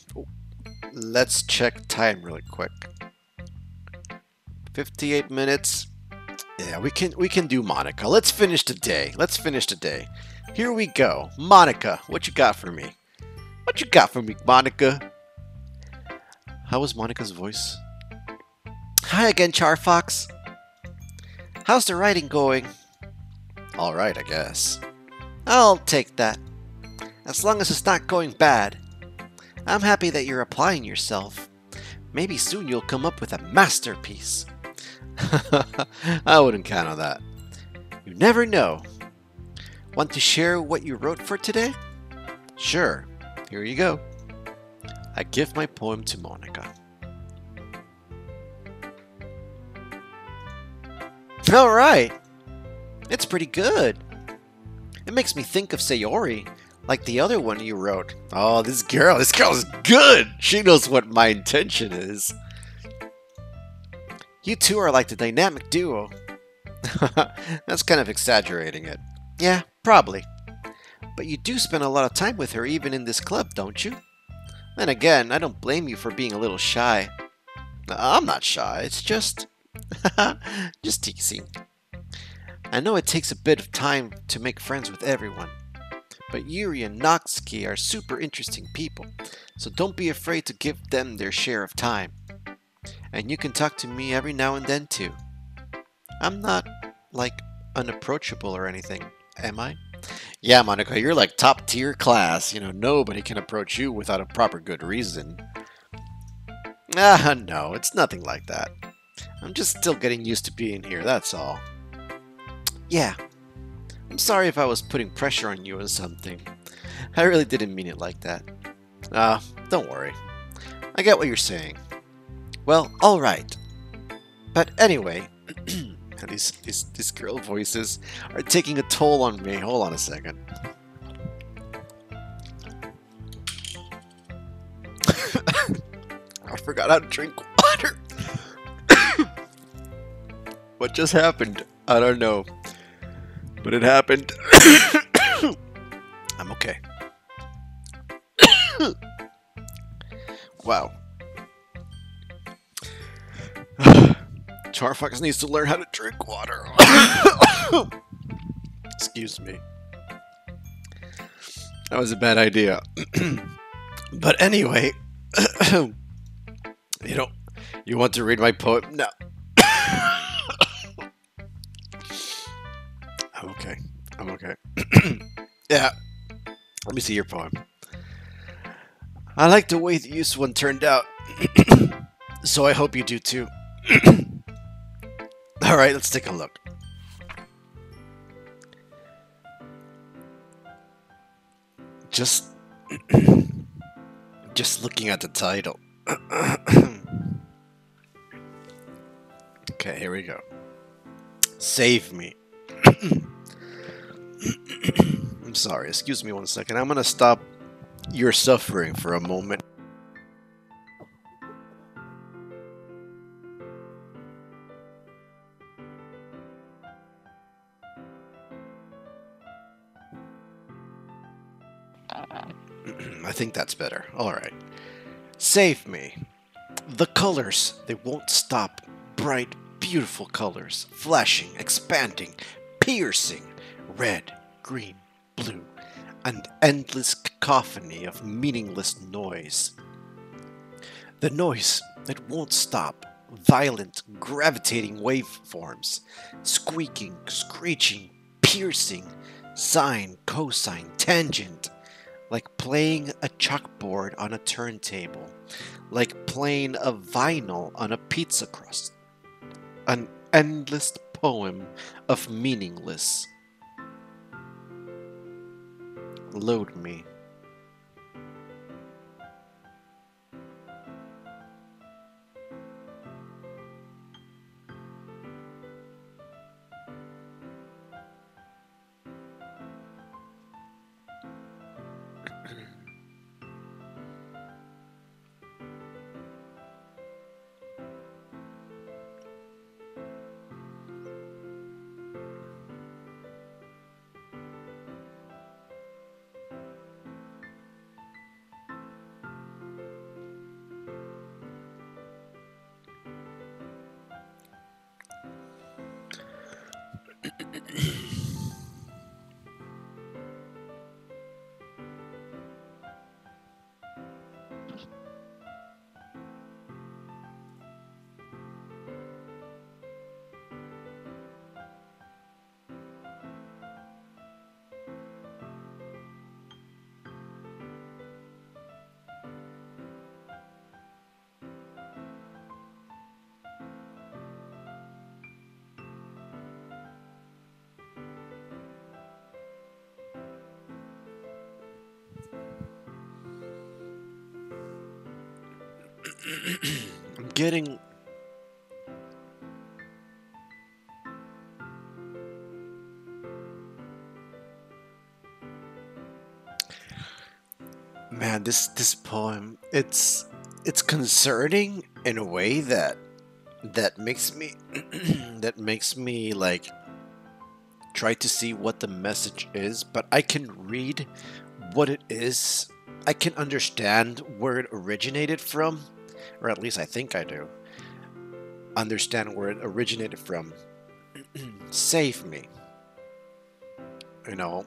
let's check time really quick. 58 minutes. Yeah, we can do Monica. Let's finish the day. Let's finish the day. Here we go. Monica, what you got for me? What you got for me, Monica? How was Monica's voice? Hi again, CharFox. How's the writing going? All right, I guess. I'll take that. As long as it's not going bad. I'm happy that you're applying yourself. Maybe soon you'll come up with a masterpiece. I wouldn't count on that. You never know. Want to share what you wrote for today? Sure. Here you go. I give my poem to Monica. Alright! It's pretty good. It makes me think of Sayori, like the other one you wrote. Oh, this girl is good! She knows what my intention is. You two are like the dynamic duo. That's kind of exaggerating it. Yeah, probably. But you do spend a lot of time with her even in this club, don't you? Then again, I don't blame you for being a little shy. I'm not shy, it's just... just teasing. I know it takes a bit of time to make friends with everyone, but Yuri and Natsuki are super interesting people, so don't be afraid to give them their share of time. And you can talk to me every now and then too. I'm not, like, unapproachable or anything, am I? Yeah, Monica, you're like top tier class. You know, nobody can approach you without a proper good reason. No, it's nothing like that. I'm just still getting used to being here, that's all. Yeah. I'm sorry if I was putting pressure on you or something. I really didn't mean it like that. Don't worry. I get what you're saying. Well, alright. But anyway, And these girl voices are taking a toll on me. Hold on a second. I forgot how to drink water. What just happened? I don't know. But it happened. I'm okay. Wow. CharFox needs to learn how to drink water. Excuse me. That was a bad idea. But anyway, you want to read my poem? No. I'm okay. I'm okay. Yeah. Let me see your poem. I like the way the used one turned out. So I hope you do too. Alright, let's take a look. Just looking at the title. Okay, here we go. Save me. I'm sorry, excuse me one second. I'm gonna stop your suffering for a moment. I think that's better. Alright. Save me. The colors, they won't stop. Bright, beautiful colors. Flashing, expanding, piercing. Red, green, blue. An endless cacophony of meaningless noise. The noise, it won't stop. Violent, gravitating waveforms. Squeaking, screeching, piercing. Sine, cosine, tangent. Like playing a chalkboard on a turntable. Like playing a vinyl on a pizza crust. An endless poem of meaningless. Load me. I'm getting... Man, this poem, it's concerning in a way that makes me that makes me like try to see what the message is, but I can read what it is. I can understand where it originated from, or at least I think I do. Understand where it originated from. Save me. You know,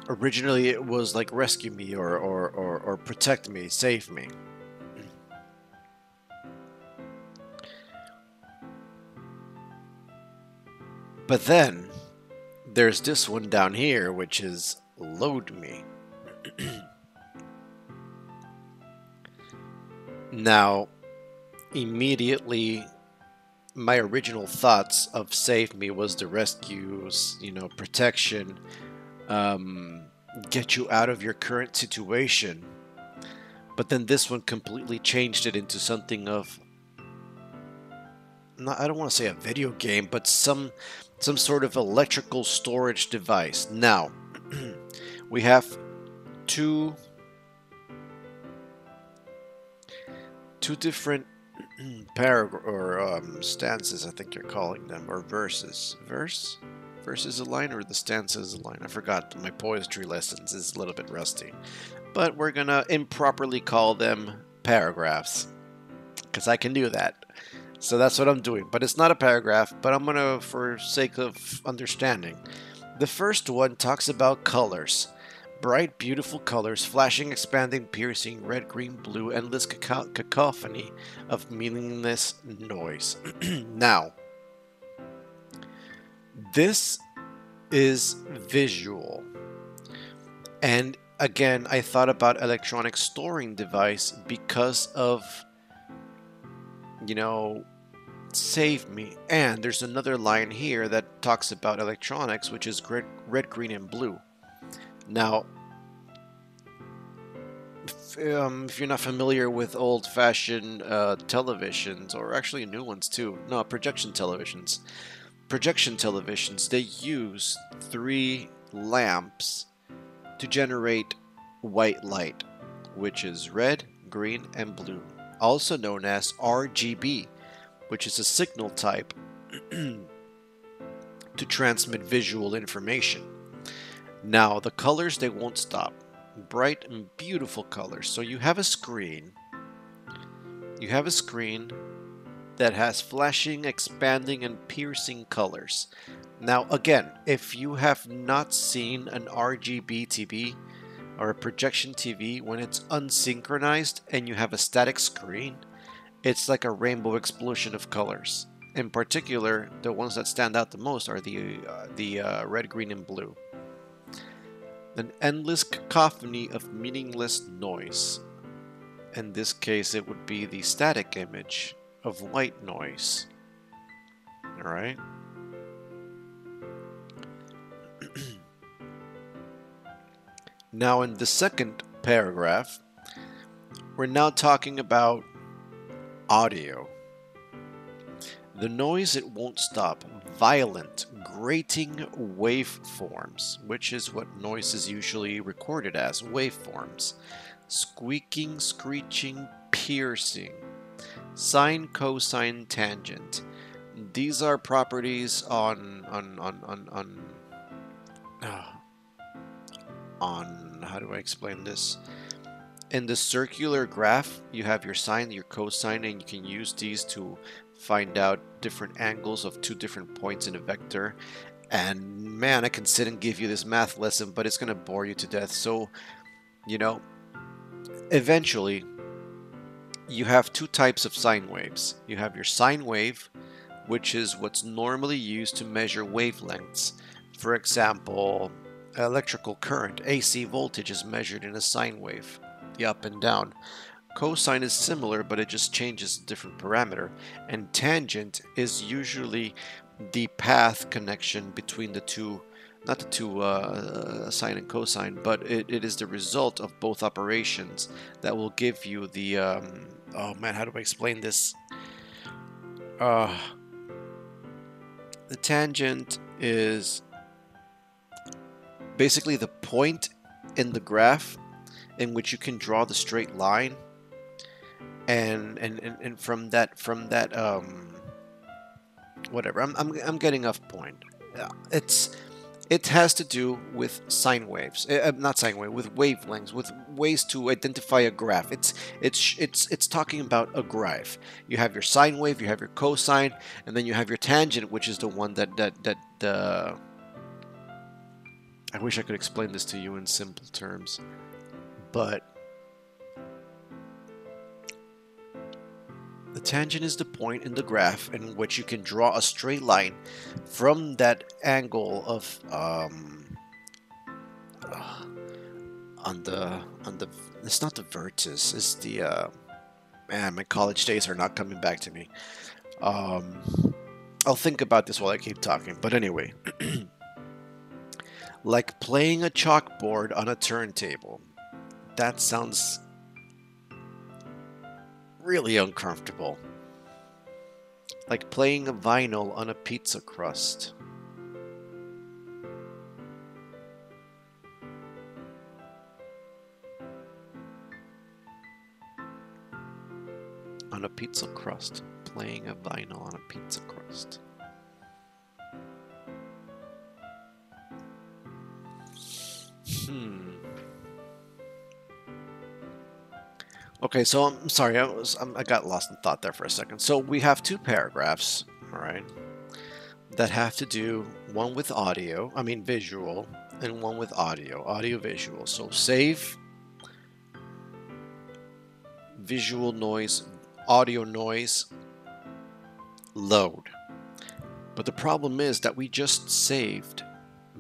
originally it was like rescue me or protect me, save me. But then there's this one down here, which is load me. Now, immediately, my original thoughts of save me was the rescues, you know, protection, get you out of your current situation. But then this one completely changed it into something of I don't want to say a video game, but some sort of electrical storage device. Now, we have two different stances, I think you're calling them, or verses. Verse is a line, or the stanza is a line? I forgot. My poetry lessons is a little bit rusty. But we're gonna improperly call them paragraphs, because I can do that. So that's what I'm doing. But it's not a paragraph, but I'm gonna, for sake of understanding. The first one talks about colors. Bright, beautiful colors, flashing, expanding, piercing, red, green, blue, endless cacophony of meaningless noise. Now, this is visual. And again, I thought about electronic storing device because of, you know, save me. And there's another line here that talks about electronics, which is red, green, and blue. Now, if you're not familiar with old-fashioned televisions, or actually new ones too, no, projection televisions, they use 3 lamps to generate white light, which is red, green, and blue, also known as RGB, which is a signal type to transmit visual information. Now, the colors, they won't stop. Bright and beautiful colors. So you have a screen. That has flashing, expanding, and piercing colors. Now, again, if you have not seen an RGB TV or a projection TV, when it's unsynchronized and you have a static screen, it's like a rainbow explosion of colors. In particular, the ones that stand out the most are the red, green, and blue. An endless cacophony of meaningless noise. In this case, it would be the static image of white noise. Alright? Now, in the second paragraph, we're now talking about audio. The noise, it won't stop. Violent, grating waveforms, which is what noise is usually recorded as, waveforms. Squeaking, screeching, piercing. Sine, cosine, tangent. These are properties on how do I explain this? In the circular graph, you have your sine, your cosine, and you can use these to find out different angles of 2 different points in a vector. And man, I can sit and give you this math lesson, but it's gonna bore you to death. So, you know, eventually, you have 2 types of sine waves. You have your sine wave, which is what's normally used to measure wavelengths. For example, electrical current, AC voltage, is measured in a sine wave, the up and down. Cosine is similar, but it just changes a different parameter. And tangent is usually the path connection between the two, not the two sine and cosine, but it is the result of both operations that will give you the, oh man, how do I explain this? The tangent is basically the point in the graph in which you can draw the straight line, and from that whatever, I'm getting off point. It has to do with sine waves, not sine wave, with wavelengths, with ways to identify a graph. It's talking about a graph. You have your sine wave, you have your cosine, and then you have your tangent, which is the one that I wish I could explain this to you in simple terms, but the tangent is the point in the graph in which you can draw a straight line from that angle of on the it's not the vertex, it's the man, my college days are not coming back to me. I'll think about this while I keep talking, but anyway. Like playing a chalkboard on a turntable. That sounds really uncomfortable. Like playing a vinyl on a pizza crust. On a pizza crust. Playing a vinyl on a pizza crust. Okay, so I'm sorry, I got lost in thought there for a second. So we have two paragraphs, all right, that have to do one with audio, I mean visual, and one with audio visual. So save, visual noise, audio noise, load. But the problem is that we just saved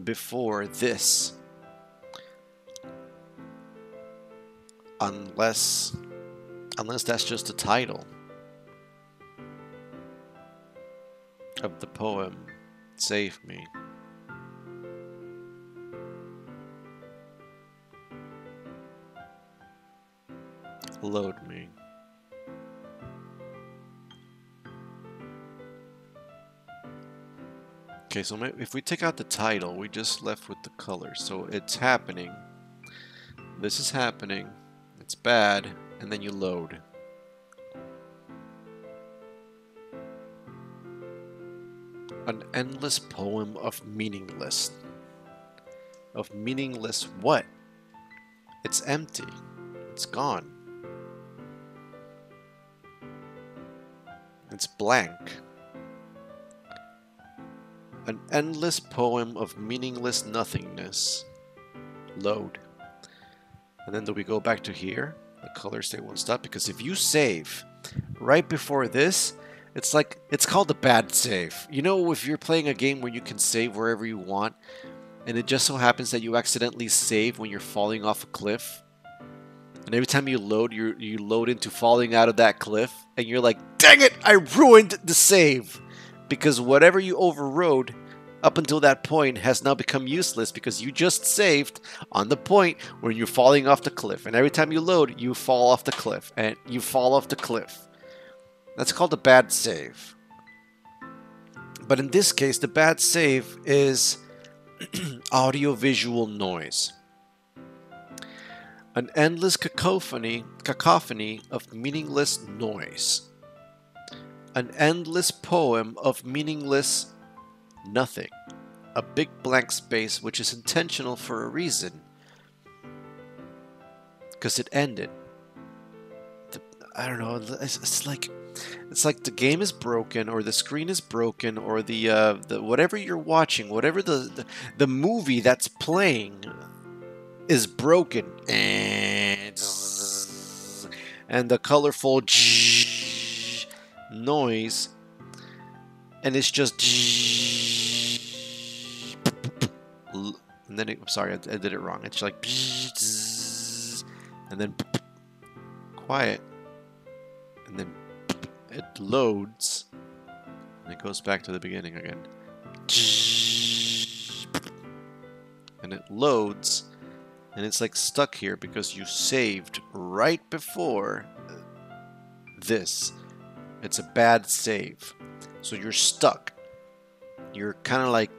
before this. Unless that's just the title of the poem, Save Me. Load me. Okay, so if we take out the title, we just left with the colors. So it's happening. This is happening. It's bad. And then you load. An endless poem of meaningless. Of meaningless what? It's empty. It's gone. It's blank. An endless poem of meaningless nothingness. Load. And then do we go back to here? The colors stay won't stop, because if you save right before this, it's called a bad save. You know, if you're playing a game where you can save wherever you want, and it just so happens that you accidentally save when you're falling off a cliff, and every time you load, you load into falling out of that cliff, and you're like, dang it, I ruined the save, because whatever you overrode up until that point has now become useless because you just saved on the point where you're falling off the cliff. And every time you load, you fall off the cliff. And you fall off the cliff. That's called a bad save. But in this case, the bad save is audio-visual noise. An endless cacophony of meaningless noise. An endless poem of meaningless nothing. A big blank space which is intentional for a reason. Because it ended. I don't know, it's like the game is broken, or the screen is broken, or the whatever you're watching, whatever the movie that's playing is broken. And the colorful noise, and it's just, and then I'm sorry, I did it wrong. It's like, and then quiet, and then it loads, and it goes back to the beginning again, and it loads, and it's like stuck here because you saved right before this. It's a bad save, so you're stuck. You're kind of like,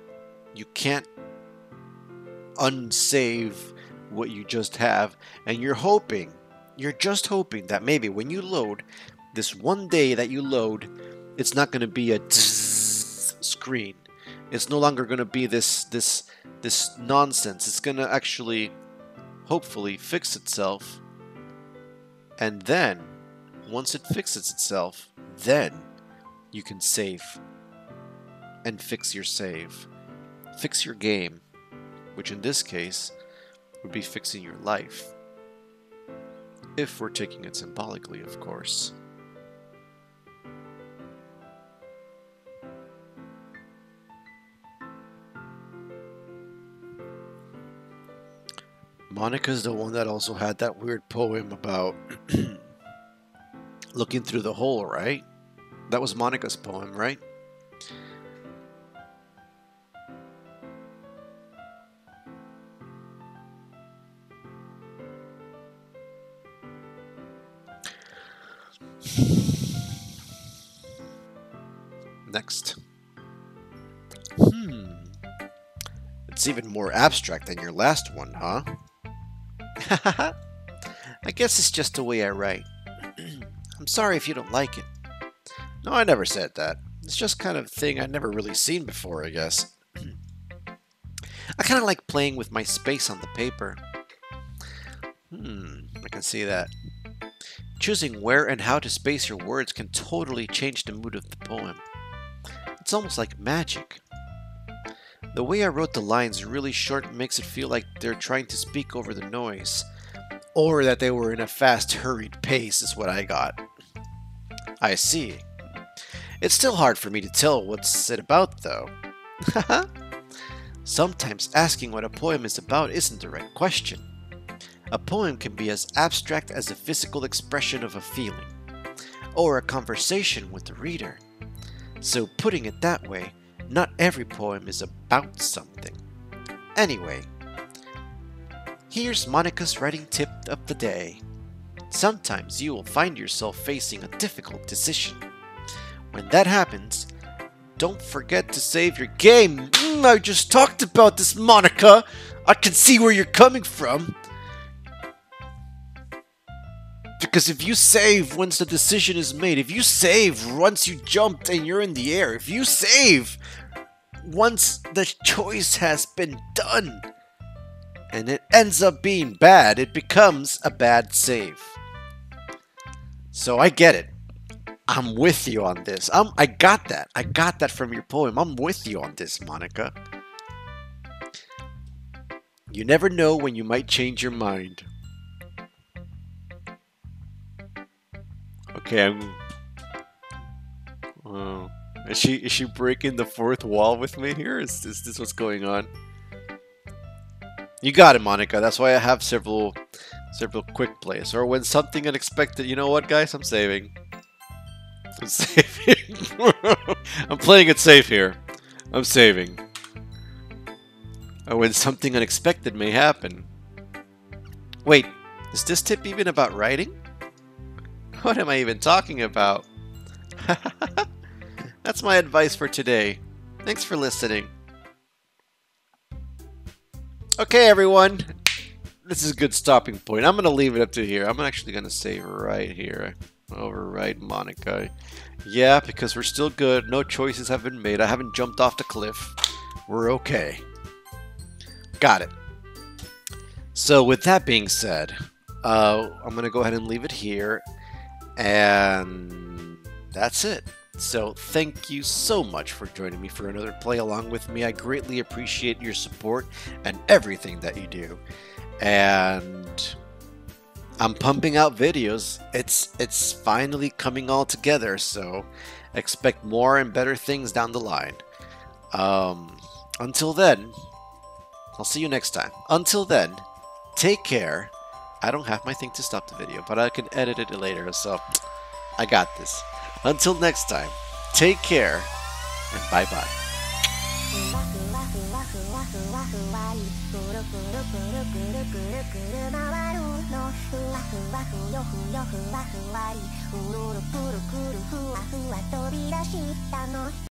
you can't unsave what you just have, and you're just hoping that maybe when you load, this one day that you load, it's not going to be a screen. It's no longer going to be this nonsense. It's going to actually, hopefully, fix itself, and then once it fixes itself, then you can save and fix your save. Fix your game, which in this case would be fixing your life. If we're taking it symbolically, of course. Monica's the one that also had that weird poem about looking through the hole, right? That was Monica's poem, right? Next. It's even more abstract than your last one, huh? I guess it's just the way I write. I'm sorry if you don't like it. No, I never said that. It's just kind of thing I'd never really seen before, I guess. I kind of like playing with my space on the paper. I can see that. Choosing where and how to space your words can totally change the mood of the poem. It's almost like magic. The way I wrote the lines really short makes it feel like they're trying to speak over the noise. Or that they were in a fast, hurried pace is what I got. I see. It's still hard for me to tell what's it about, though. Sometimes asking what a poem is about isn't the right question. A poem can be as abstract as a physical expression of a feeling, or a conversation with the reader. So putting it that way, not every poem is about something. Anyway, here's Monica's writing tip of the day. Sometimes you will find yourself facing a difficult decision. When that happens, don't forget to save your game. I just talked about this, Monica. I can see where you're coming from. Because if you save once the decision is made, if you save once you jumped and you're in the air, if you save once the choice has been done, and it ends up being bad, it becomes a bad save. So I get it. I'm with you on this. I got that. I got that from your poem. I'm with you on this, Monica. You never know when you might change your mind. Okay, is she breaking the fourth wall with me here? Is this what's going on? You got it, Monica. That's why I have several quick plays. Or when something unexpected. You know what, guys? I'm saving. I'm saving. I'm playing it safe here. I'm saving. Or when something unexpected may happen. Wait, is this tip even about writing? What am I even talking about? That's my advice for today. Thanks for listening. Okay, everyone. This is a good stopping point. I'm going to leave it up to here. I'm actually going to save right here. Overwrite Monica. Yeah, because we're still good. No choices have been made. I haven't jumped off the cliff. We're okay. Got it. So with that being said, I'm going to go ahead and leave it here. And that's it. So thank you so much for joining me for another play along with me. I greatly appreciate your support and everything that you do. And I'm pumping out videos. It's finally coming all together, so expect more and better things down the line. Until then, I'll see you next time. Until then, take care. I don't have my thing to stop the video, but I can edit it later, so I got this. Until next time, take care, and bye-bye.